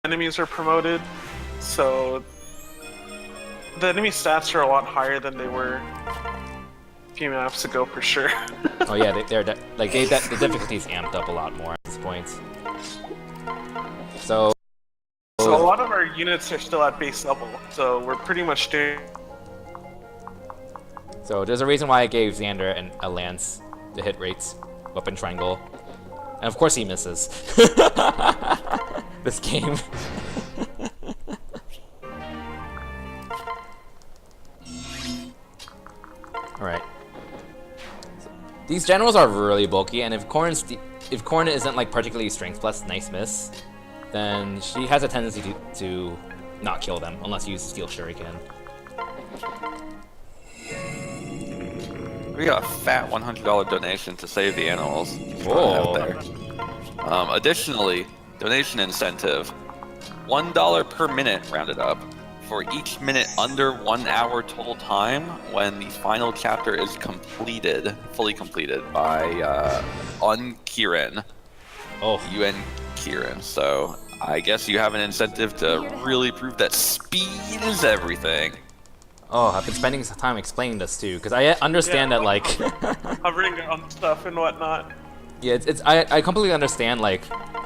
B: enemies are promoted. So the enemy stats are a lot higher than they were a few maps ago for sure.
A: Oh yeah, the difficulty is amped up a lot more at this point. So
B: So a lot of our units are still at base level, so we're pretty much doing...
A: So there's a reason why I gave Xander a lance, the hit rates, weapon triangle. And of course he misses. This game. Alright. These generals are really bulky, and if Corrin isn't like particularly strength plus, nice miss. then she has a tendency to not kill them unless you use Steel Shuriken.
C: We got a fat $100 donation to save the animals. Just put it
A: Whoa.
C: out there. Additionally, donation incentive, $1 per minute rounded up for each minute under 1 hour total time when the final chapter is completed, fully completed by Kieran.
A: Oh,
C: UN Kieran. So I guess you have an incentive to really prove that speed is everything.
A: oh, I've been spending some time explaining this too, because I understand that like,
B: Hovering on stuff and whatnot.
A: yeah, I completely understand like,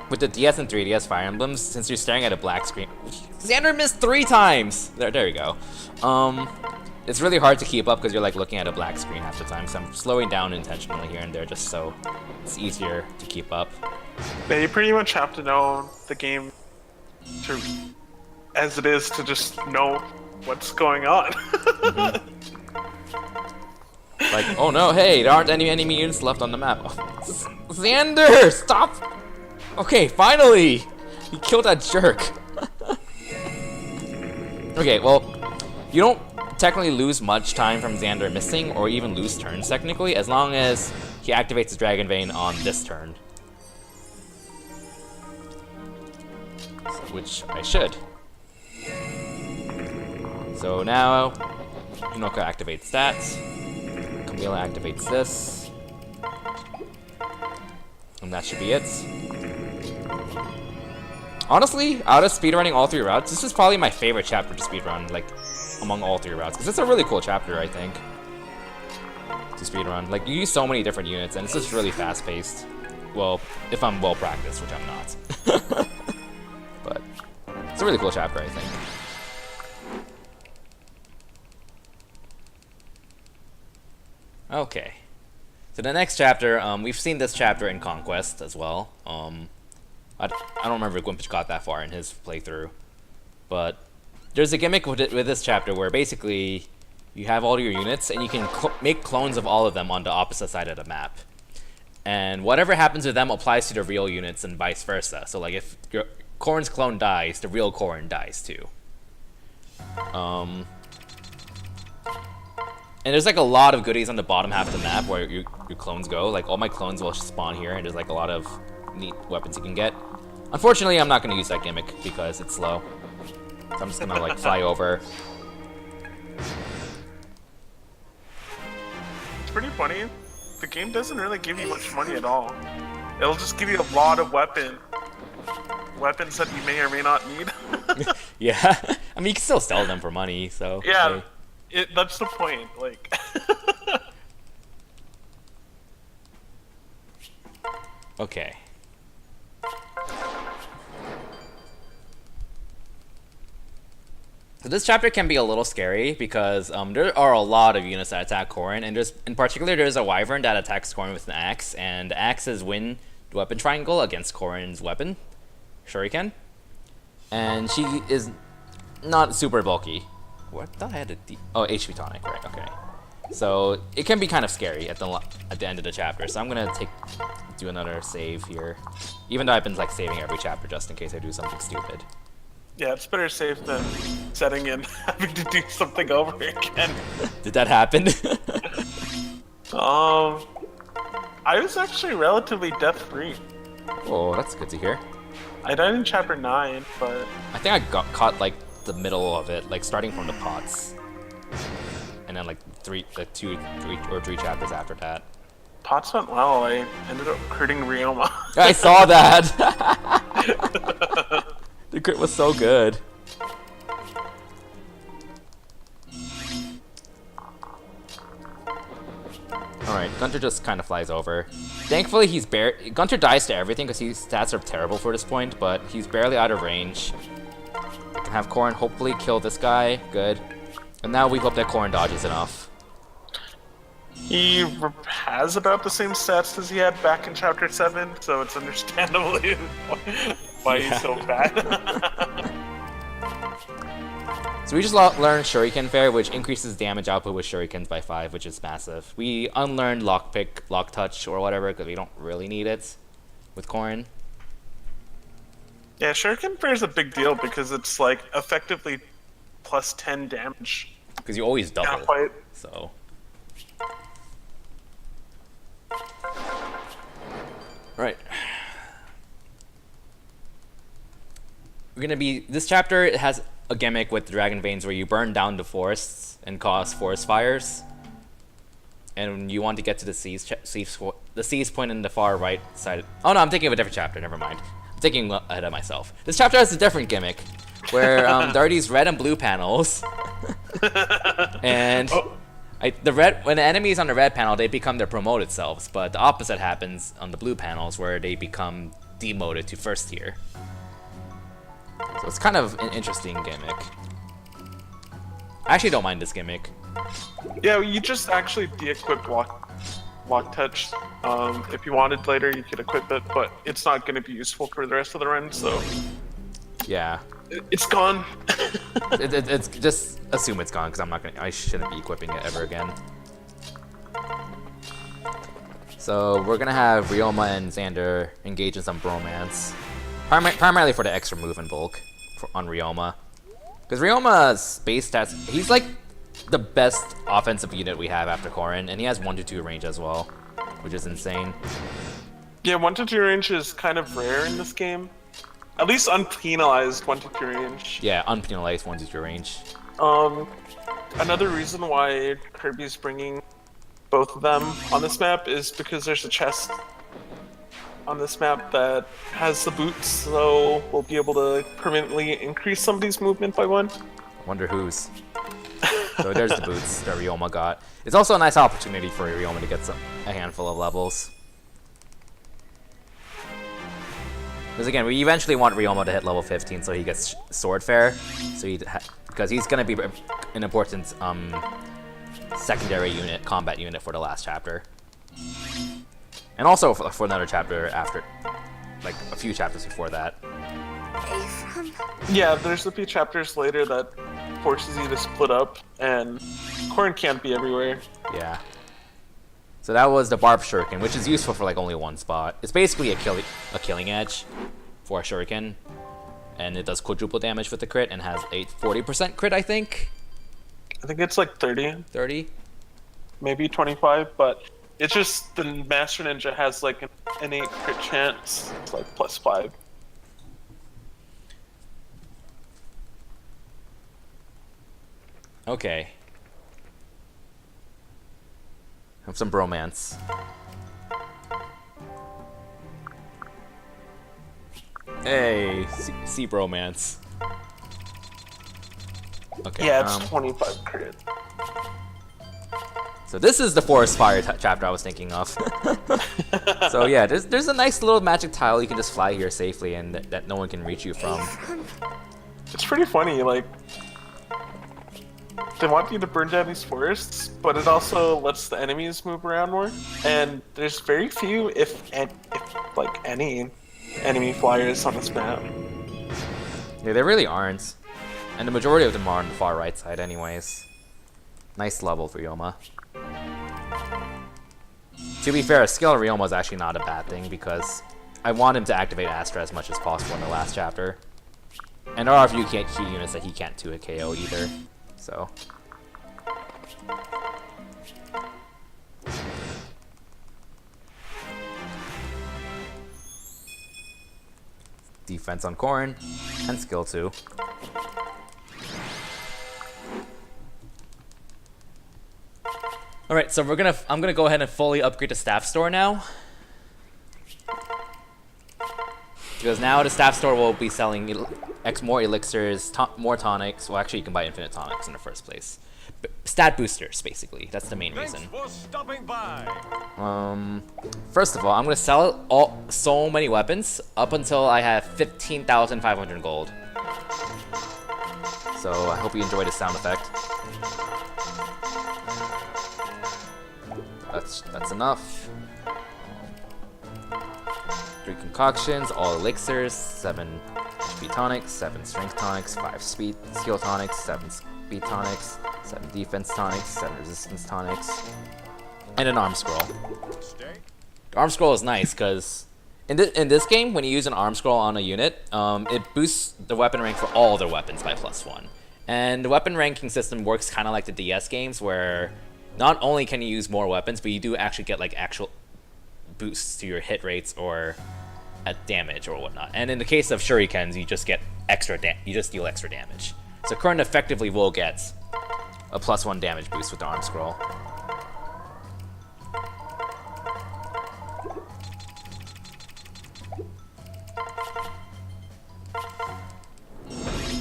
A: with the DS and 3DS Fire Emblems, since you're staring at a black screen. Xander missed 3 times. There you go. It's really hard to keep up because you're like looking at a black screen half the time. So I'm slowing down intentionally here and there, just so it's easier to keep up.
B: Yeah, you pretty much have to know the game to, as it is, to just know what's going on.
A: Like, oh no, hey, there aren't any enemy units left on the map. Oh, Xander, stop! Okay, finally! You killed that jerk. Okay, well, you don't technically lose much time from Xander missing, or even lose turns technically, as long as he activates his Dragon Vein on this turn. Which I should. So now, Hinoka activates that. Camila activates this. And that should be it. Honestly, out of speedrunning all 3 routes, this is probably my favorite chapter to speedrun, like, among all 3 routes. Because it's a really cool chapter, I think, to speedrun. Like, you use so many different units, and it's just really fast-paced. Well, if I'm well-practiced, which I'm not. But it's a really cool chapter, I think. Okay. So the next chapter, we've seen this chapter in Conquest as well. I don't remember if Gwimpich got that far in his playthrough. But there's a gimmick with this chapter where basically you have all your units and you can make clones of all of them on the opposite side of the map. And whatever happens with them applies to the real units and vice versa. So like if your Corrin's clone dies, the real Corrin dies too. And there's like a lot of goodies on the bottom half of the map where your clones go. Like all my clones will spawn here, and there's like a lot of neat weapons you can get. Unfortunately, I'm not going to use that gimmick because it's slow. So I'm just going to like fly over.
B: It's pretty funny. The game doesn't really give you much money at all. It'll just give you a lot of weapons that you may or may not need.
A: Yeah, I mean you can still sell them for money, so
B: Yeah,
A: okay.
B: That's the point. Like,
A: Okay. So this chapter can be a little scary because there are a lot of units that attack Corrin, and in particular there's a Wyvern that attacks Corrin with an axe, and the axes win the weapon triangle against Corrin's weapon, Shuriken. And she is not super bulky. What? I thought I had a oh, HP tonic, right? Okay. So it can be kind of scary at the end of the chapter. So I'm gonna do another save here, even though I've been like saving every chapter just in case I do something stupid.
B: yeah, it's better safe than setting in having to do something over again.
A: Did that happen?
B: I was actually relatively death-free.
A: Oh, that's good to hear.
B: I died in chapter 9, but
A: I think I got caught like the middle of it, like starting from the pots, and then like 3 chapters after that.
B: pots went well. I ended up critting Ryoma.
A: I saw that. The crit was so good. Alright, Gunter just kind of flies over. Thankfully, Gunter dies to everything because his stats are terrible for this point, but he's barely out of range. Can have Corrin hopefully kill this guy. Good. And now we hope that Corrin dodges enough.
B: He has about the same stats as he had back in chapter 7, so it's understandable why he's so bad.
A: So we just learned Shuriken Fair, which increases damage output with Shurikens by 5, which is massive. We unlearned Lockpick, Lock Touch, or whatever, because we don't really need it with Corrin.
B: Yeah, Shuriken Prayer is a big deal because it's like effectively plus 10 damage.
A: Because you always
B: in
A: double.
B: a fight.
A: So. Right. We're gonna be. This chapter it has a gimmick with Dragon Veins where you burn down the forests and cause forest fires. And you want to get to the seas point in the far right side. Oh no, I'm thinking of a different chapter. Never mind. I'm thinking ahead of myself. This chapter has a different gimmick, where there are these red and blue panels, and when the enemy is on the red panel, they become their promoted selves. But the opposite happens on the blue panels, where they become demoted to first tier. So it's kind of an interesting gimmick. I actually don't mind this gimmick.
B: Yeah, you just actually de-equip block touch. If you wanted later, you could equip it, but it's not going to be useful for the rest of the run, so...
A: Yeah.
B: It's gone!
A: It's just assume it's gone, because I shouldn't be equipping it ever again. So, we're gonna have Ryoma and Xander engage in some bromance. Primarily for the extra move and bulk on Ryoma. Because Ryoma's base stats, he's like the best offensive unit we have after Corrin, and he has 1-2 range as well, which is insane.
B: Yeah, 1-2 range is kind of rare in this game. At least unpenalized 1-2 range.
A: Yeah, unpenalized 1-2 range.
B: Another reason why Kirby's bringing both of them on this map is because there's a chest on this map that has the boots, so we'll be able to permanently increase somebody's movement by 1.
A: Wonder whose. So there's the boots that Ryoma got. It's also a nice opportunity for Ryoma to get a handful of levels. Because again, we eventually want Ryoma to hit level 15 so he gets Sword Fair, so because he's going to be an important secondary unit, combat unit for the last chapter. And also for another chapter after, like a few chapters before that.
B: Yeah, there's a few chapters later that forces you to split up, and Corrin can't be everywhere.
A: Yeah. So that was the Barb Shuriken, which is useful for like only one spot. It's basically a killing edge for a Shuriken, and it does quadruple damage with the crit and has a 40% crit, I think.
B: I think it's like 30.
A: 30?
B: Maybe 25, but it's just the Master Ninja has like an innate crit chance. It's like +5.
A: Okay. Have some bromance. Hey, see bromance. Okay.
B: Yeah, it's 25 crit.
A: So this is the forest fire chapter I was thinking of. So yeah, there's a nice little magic tile you can just fly here safely and that no one can reach you from.
B: It's pretty funny, like, they want you to burn down these forests, but it also lets the enemies move around more. And there's very few, if like any, enemy flyers on this map.
A: Yeah, there really aren't. And the majority of them are on the far right side anyways. Nice level for Ryoma. To be fair, skill Ryoma is actually not a bad thing because I want him to activate Astra as much as possible in the last chapter. And there are a few key units that he can't 2-hit KO either, so... Defense on Corrin, and skill 2. Alright, so I'm gonna go ahead and fully upgrade the staff store now. Because now the staff store will be selling more elixirs, more tonics. Well, actually you can buy infinite tonics in the first place. Stat boosters, basically. That's the main reason.
G: For stopping by.
A: First of all, I'm gonna sell so many weapons up until I have 15,500 gold. So I hope you enjoy the sound effect. That's enough. 3 concoctions, all elixirs, 7 HP tonics, 7 strength tonics, 5 speed skill tonics, 7 speed tonics, 7 defense tonics, 7 resistance tonics, and an arm scroll. The arm scroll is nice because In this game, when you use an arm scroll on a unit, it boosts the weapon rank for all their weapons by +1. And the weapon ranking system works kind of like the DS games, where not only can you use more weapons, but you do actually get like actual boosts to your hit rates or at damage or whatnot. And in the case of shurikens, you just get you just deal extra damage. So Current effectively will get a +1 damage boost with the arm scroll.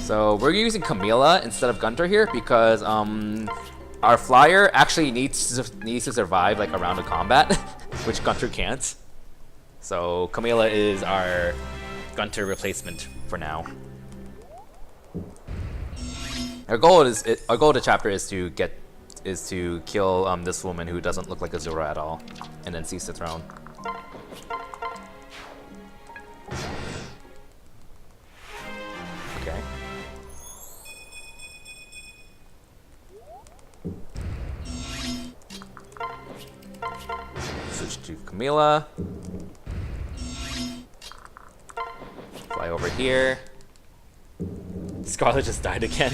A: So we're using Camilla instead of Gunter here because our flyer actually needs to survive like a round of combat, which Gunter can't. So Camilla is our Gunter replacement for now. Our goal of the chapter is to kill this woman who doesn't look like Azura at all, and then seize the throne. Okay. Switch to Camilla. Fly over here. Scarlet just died again.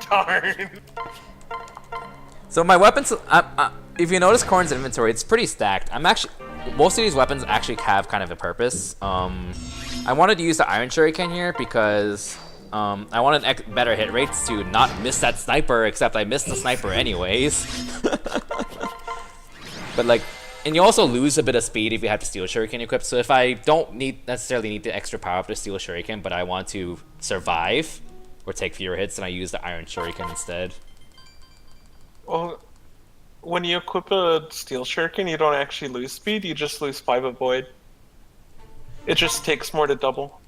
B: Darn.
A: So my weapons, if you notice Corrin's inventory, it's pretty stacked. Most of these weapons actually have kind of a purpose. I wanted to use the Iron Shuriken here because I wanted better hit rates to not miss that sniper, except I missed the sniper anyways. But like, and you also lose a bit of speed if you have the Steel Shuriken equipped. So if I don't necessarily need the extra power up to Steel Shuriken, but I want to survive or take fewer hits, then I use the Iron Shuriken instead.
B: Well, when you equip a Steel Shuriken, you don't actually lose speed, you just lose 5 avoid. It just takes more to double.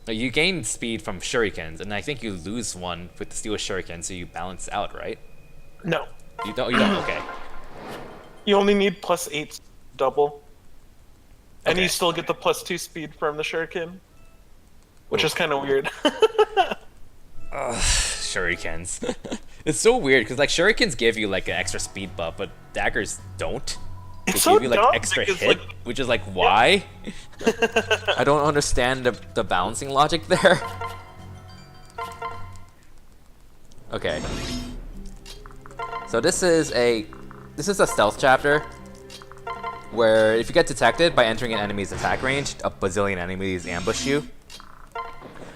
A: You gain speed from Shurikens, and I think you lose one with the Steel Shuriken, so you balance out, right?
B: No.
A: You don't, okay.
B: You only need +8 double. And
A: Okay.
B: you still get the +2 speed from the Shuriken. Which is kind of weird.
A: Shurikens. It's so weird, because like Shurikens give you like an extra speed buff, but daggers don't. They
B: It's so
A: give you like
B: dumb
A: extra
B: because,
A: hit,
B: like,
A: which is like, why? I don't understand the balancing logic there. Okay. So this is a stealth chapter where if you get detected by entering an enemy's attack range, a bazillion enemies ambush you.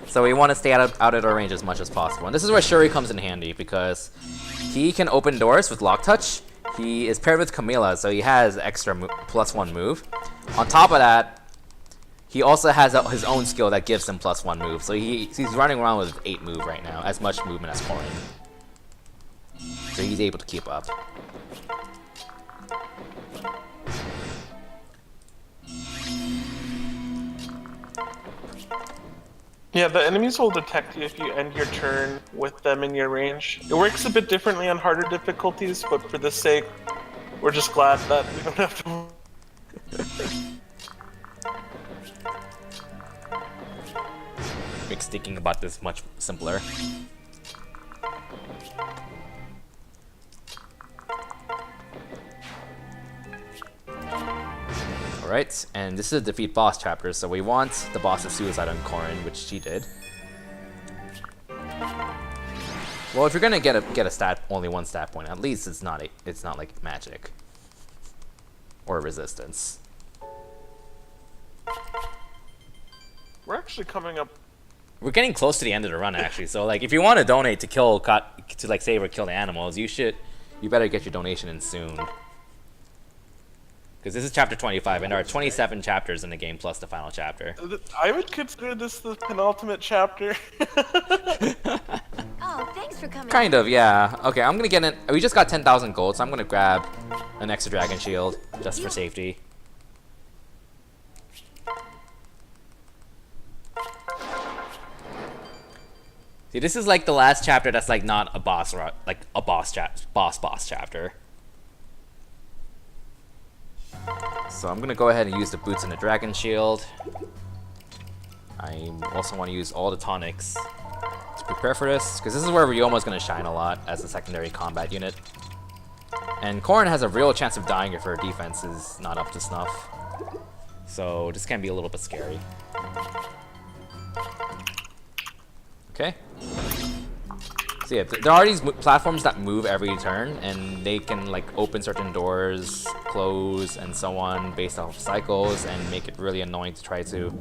A: So we want to stay out of their range as much as possible. And this is where Shuri comes in handy because he can open doors with lock touch. He is paired with Camilla, so he has extra +1 move. On top of that, he also has his own skill that gives him +1 move. So he's running around with 8 move right now, as much movement as Corrin. So he's able to keep up.
B: Yeah, the enemies will detect you if you end your turn with them in your range. It works a bit differently on harder difficulties, but for this sake, we're just glad that we don't have to...
A: Makes thinking about this much simpler. Alright, and this is a defeat boss chapter, so we want the boss of suicide on Corrin, which she did. Well, if you're gonna get a stat, only one stat point, at least it's not like magic or resistance.
B: We're actually coming up...
A: We're getting close to the end of the run, actually. So, like, if you want to donate to like save or kill the animals, you better get your donation in soon. Because this is chapter 25, and there are 27 chapters in the game plus the final chapter.
B: I would consider this the penultimate chapter.
E: Oh, thanks for coming.
A: Kind of, yeah. Okay, I'm gonna get in. We just got 10,000 gold, so I'm gonna grab an extra dragon shield just for safety. See, this is like the last chapter that's like not a boss, like a boss chapter. So I'm gonna go ahead and use the boots and the dragon shield. I also want to use all the tonics to prepare for this, because this is where Ryoma's gonna shine a lot as a secondary combat unit. And Corrin has a real chance of dying if her defense is not up to snuff. So this can be a little bit scary. Okay. So yeah, there are these platforms that move every turn, and they can like open certain doors, close, and so on based off of cycles, and make it really annoying to try to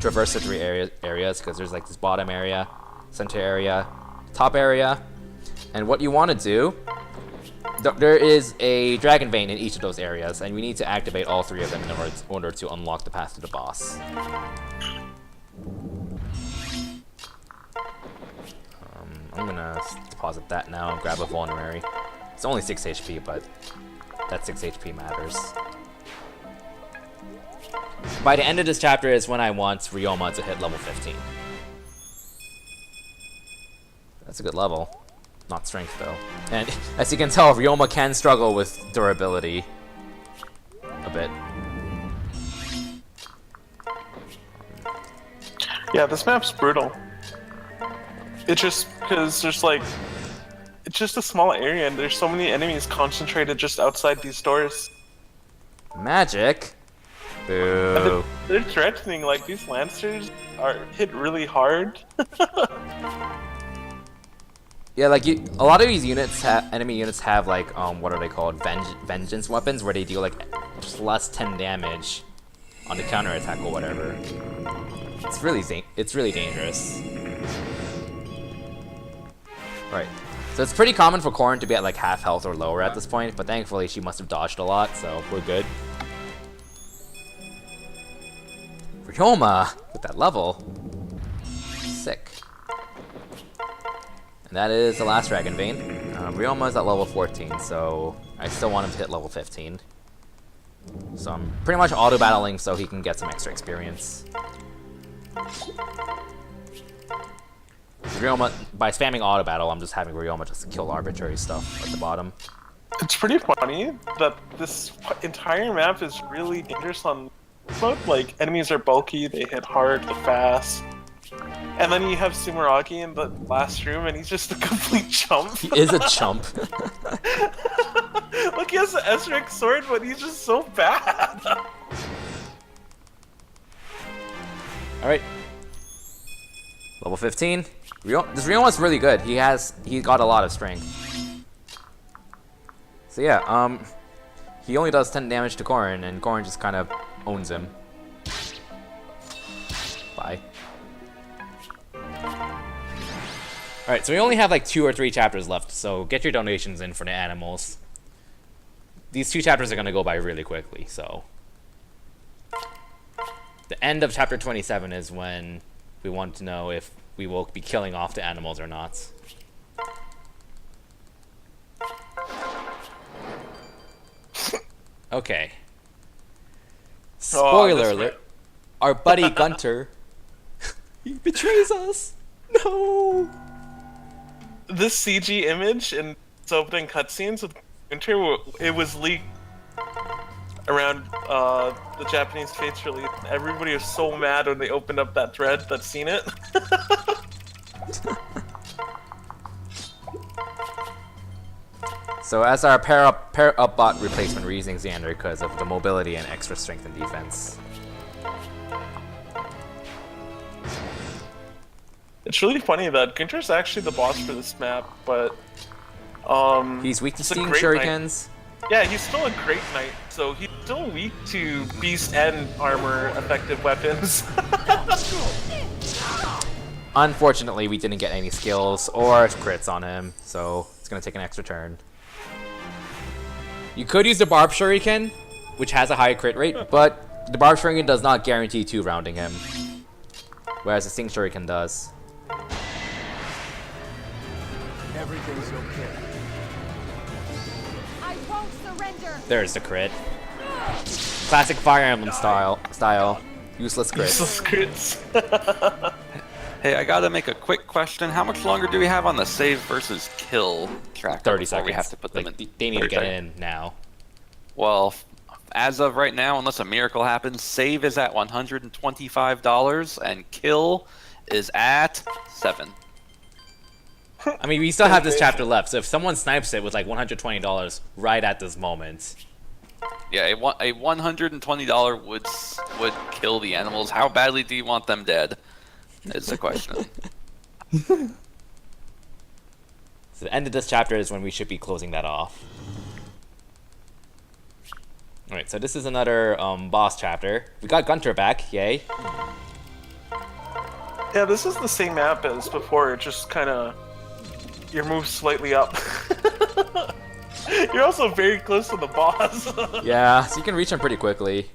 A: traverse the three areas because there's like this bottom area, center area, top area, and what you want to do, there is a dragon vein in each of those areas, and we need to activate all three of them in order to unlock the path to the boss. I'm gonna deposit that now and grab a vulnerary. It's only 6 HP, but that 6 HP matters. By the end of this chapter is when I want Ryoma to hit level 15. That's a good level. Not strength, though. And as you can tell, Ryoma can struggle with durability a bit.
B: Yeah, this map's brutal. It's just because there's like, it's just a small area and there's so many enemies concentrated just outside these doors.
A: Magic? Boo.
B: They're threatening, like these lancers are hit really hard.
A: Yeah, like a lot of these units, enemy units have like, what are they called? Vengeance weapons, where they deal like plus 10 damage on the counterattack or whatever. It's really dangerous. Right. So it's pretty common for Corrin to be at like half health or lower at this point, but thankfully she must have dodged a lot, so we're good. Ryoma with that level. Sick. And that is the last Dragon Vein. Ryoma is at level 14, so I still want him to hit level 15. So I'm pretty much auto-battling so he can get some extra experience. Ryoma, by spamming auto battle, I'm just having Ryoma just kill arbitrary stuff at the bottom.
B: It's pretty funny that this entire map is really dangerous on mode. Like, enemies are bulky, they hit hard, they're fast. And then you have Sumeragi in the last room, and he's just a complete chump.
A: He is a chump.
B: Look, he has an Ezreal sword, but he's just so bad.
A: Alright. Level 15. This Ryoma's really good. He got a lot of strength. So yeah, he only does 10 damage to Corrin, and Corrin just kind of owns him. Bye. Alright, so we only have like 2 or 3 chapters left, so get your donations in for the animals. These 2 chapters are gonna go by really quickly, so. The end of chapter 27 is when we want to know if we will be killing off the animals or not. Okay. Spoiler alert. Our buddy Gunter, he betrays us. No.
B: This CG image in its opening cutscenes with Winter, it was leaked around the Japanese Fates release. Everybody was so mad when they opened up that thread that's seen it.
A: So as our pair up bot replacement, we're using Xander because of the mobility and extra strength and defense.
B: It's really funny that Gunter's actually the boss for this map, but
A: he's weak to
B: he's a
A: steam
B: great
A: shurikens.
B: Yeah, he's still a great knight, so he's still weak to beast and armor effective weapons.
A: Unfortunately, we didn't get any skills or crits on him, so it's gonna take an extra turn. You could use the Barb Shuriken, which has a high crit rate, but the Barb Shuriken does not guarantee 2-rounding him, whereas the Sting Shuriken does.
G: Everything's okay. I won't surrender.
A: There's the crit. Classic Fire Emblem style. Useless crits.
B: Useless crits.
C: Hey, I gotta make a quick question. How much longer do we have on the save versus kill tracker
A: 30
C: before
A: seconds.
C: we have to put them
A: Like,
C: in?
A: they need to
C: 30
A: get
C: seconds.
A: in now.
C: Well, as of right now, unless a miracle happens, save is at $125 and kill is at $7.
A: I mean, we still have this chapter left, so if someone snipes it with like $120 right at this moment,
C: Yeah, a $120 would kill the animals. How badly do you want them dead? Is the question.
A: So the end of this chapter is when we should be closing that off. Alright, so this is another boss chapter. We got Gunter back, yay.
B: Yeah, this is the same map as before, just kind of... Your move slightly up. You're also very close to the boss.
A: Yeah, so you can reach him pretty quickly.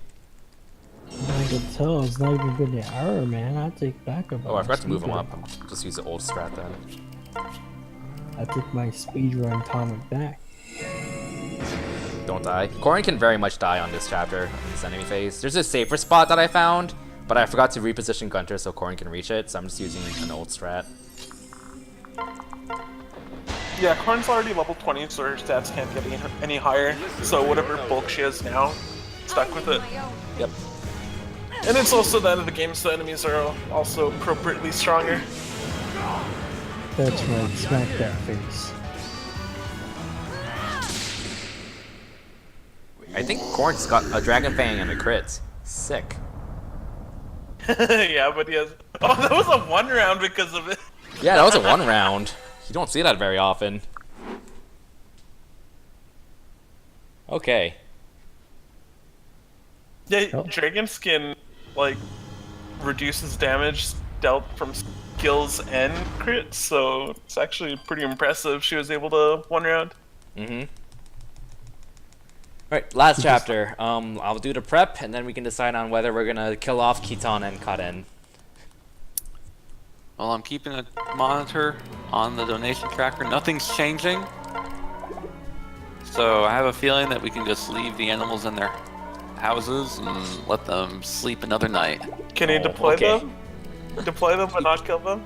D: I can tell it's not even been an hour, man. I take back a
A: Oh, I forgot to move him up. Just use the old strat then.
D: I took my speedrun comment back.
A: Don't die. Corrin can very much die on this chapter, on this enemy phase. There's a safer spot that I found, but I forgot to reposition Gunter so Corrin can reach it, so I'm just using an old strat.
B: Yeah, Corn's already level 20, so her stats can't get any higher. So whatever bulk she has now, stuck with it.
A: Yep.
B: And it's also the end of the game, so enemies are also appropriately stronger.
D: That's right, smack that face.
A: I think Corrin's got a Dragon Fang and a crit. Sick.
B: Yeah, but he has... Oh, that was a 1 round because of it.
A: Yeah, that was a 1 round. You don't see that very often. Okay.
B: Yeah,
D: Oh.
B: Dragon Skin, like, reduces damage dealt from skills and crits, so it's actually pretty impressive she was able to 1 round.
A: Mm-hmm. Alright, last chapter. I'll do the prep, and then we can decide on whether we're gonna kill off Kitan and Karen.
C: Well, I'm keeping a monitor on the donation tracker. Nothing's changing. So I have a feeling that we can just leave the animals in their houses and let them sleep another night.
B: Can you
A: Oh,
B: deploy
A: okay.
B: them? Deploy them but not kill them?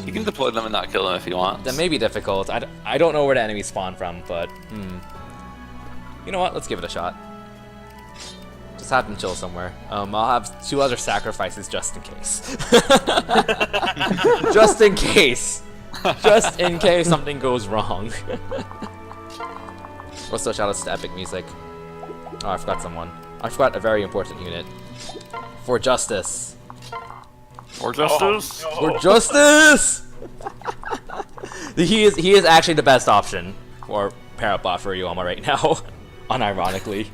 C: You can deploy them and not kill them if you want.
A: That may be difficult. I don't know where the enemies spawn from, but you know what? Let's give it a shot. Just have them chill somewhere. I'll have 2 other sacrifices just in case. Just in case. Just in case something goes wrong. Also, shoutouts to Epic Music. Oh, I forgot someone. I forgot a very important unit. For justice.
C: For justice?
B: Oh, no.
A: For justice! He is actually the best option for Parabot for Ryoma right now. Unironically.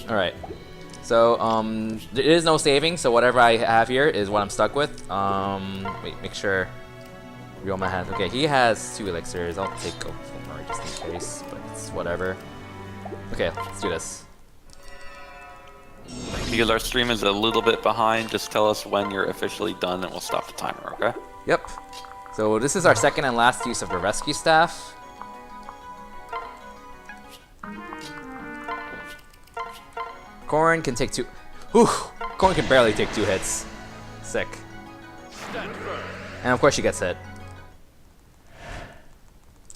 A: Alright. So, there is no saving, so whatever I have here is what I'm stuck with. Wait, make sure Ryoma has... Okay, he has 2 elixirs. I'll take a more just in case, but it's whatever. Okay, let's do this.
C: Because our stream is a little bit behind, just tell us when you're officially done and we'll stop the timer, okay?
A: Yep. So this is our second and last use of the rescue staff. Corrin can take 2. Whew! Corrin can barely take 2 hits. Sick. And of course she gets hit.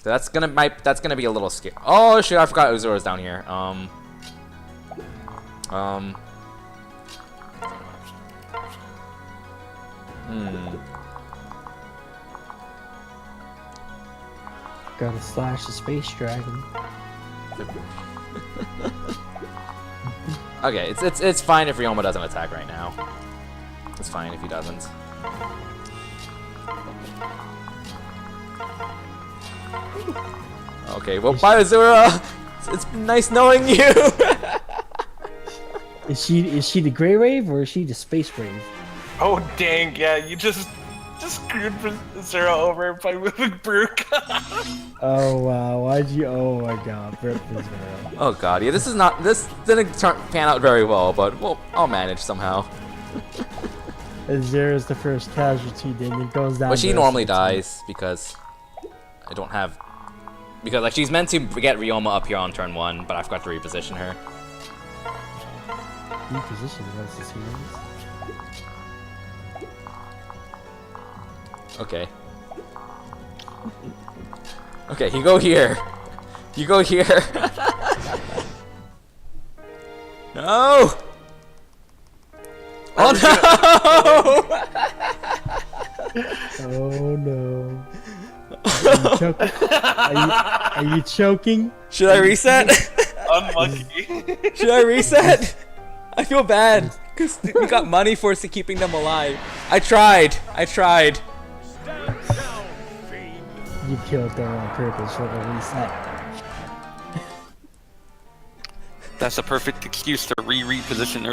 A: So that's gonna be a little scary. Oh shit! I forgot Uzura's down here.
D: Gotta slash the space dragon.
A: Okay, it's fine if Ryoma doesn't attack right now. It's fine if he doesn't. Okay, well, bye, Azura! It's been nice knowing you!
D: Is she the gray wave or is she the space wave?
B: Oh dang, yeah, you just screwed Zero over by moving Brook.
D: Oh wow, why'd you? Oh my god, rip the zero.
A: Oh god, yeah, this didn't pan out very well, but I'll manage somehow.
D: Zero's the first casualty, then it goes down.
A: But she
D: to
A: normally
D: us.
A: dies because I don't have... Because like she's meant to get Ryoma up here on turn 1, but I forgot to reposition her.
D: Reposition was the series.
A: Okay. Okay, you go here. You go here. No! Oh no!
D: Oh no. Are you choking?
A: Should I reset?
B: Unlucky.
A: Should I reset? I feel bad because we got money for keeping them alive. I tried.
D: You killed them on purpose for the reset.
C: That's a perfect excuse to reposition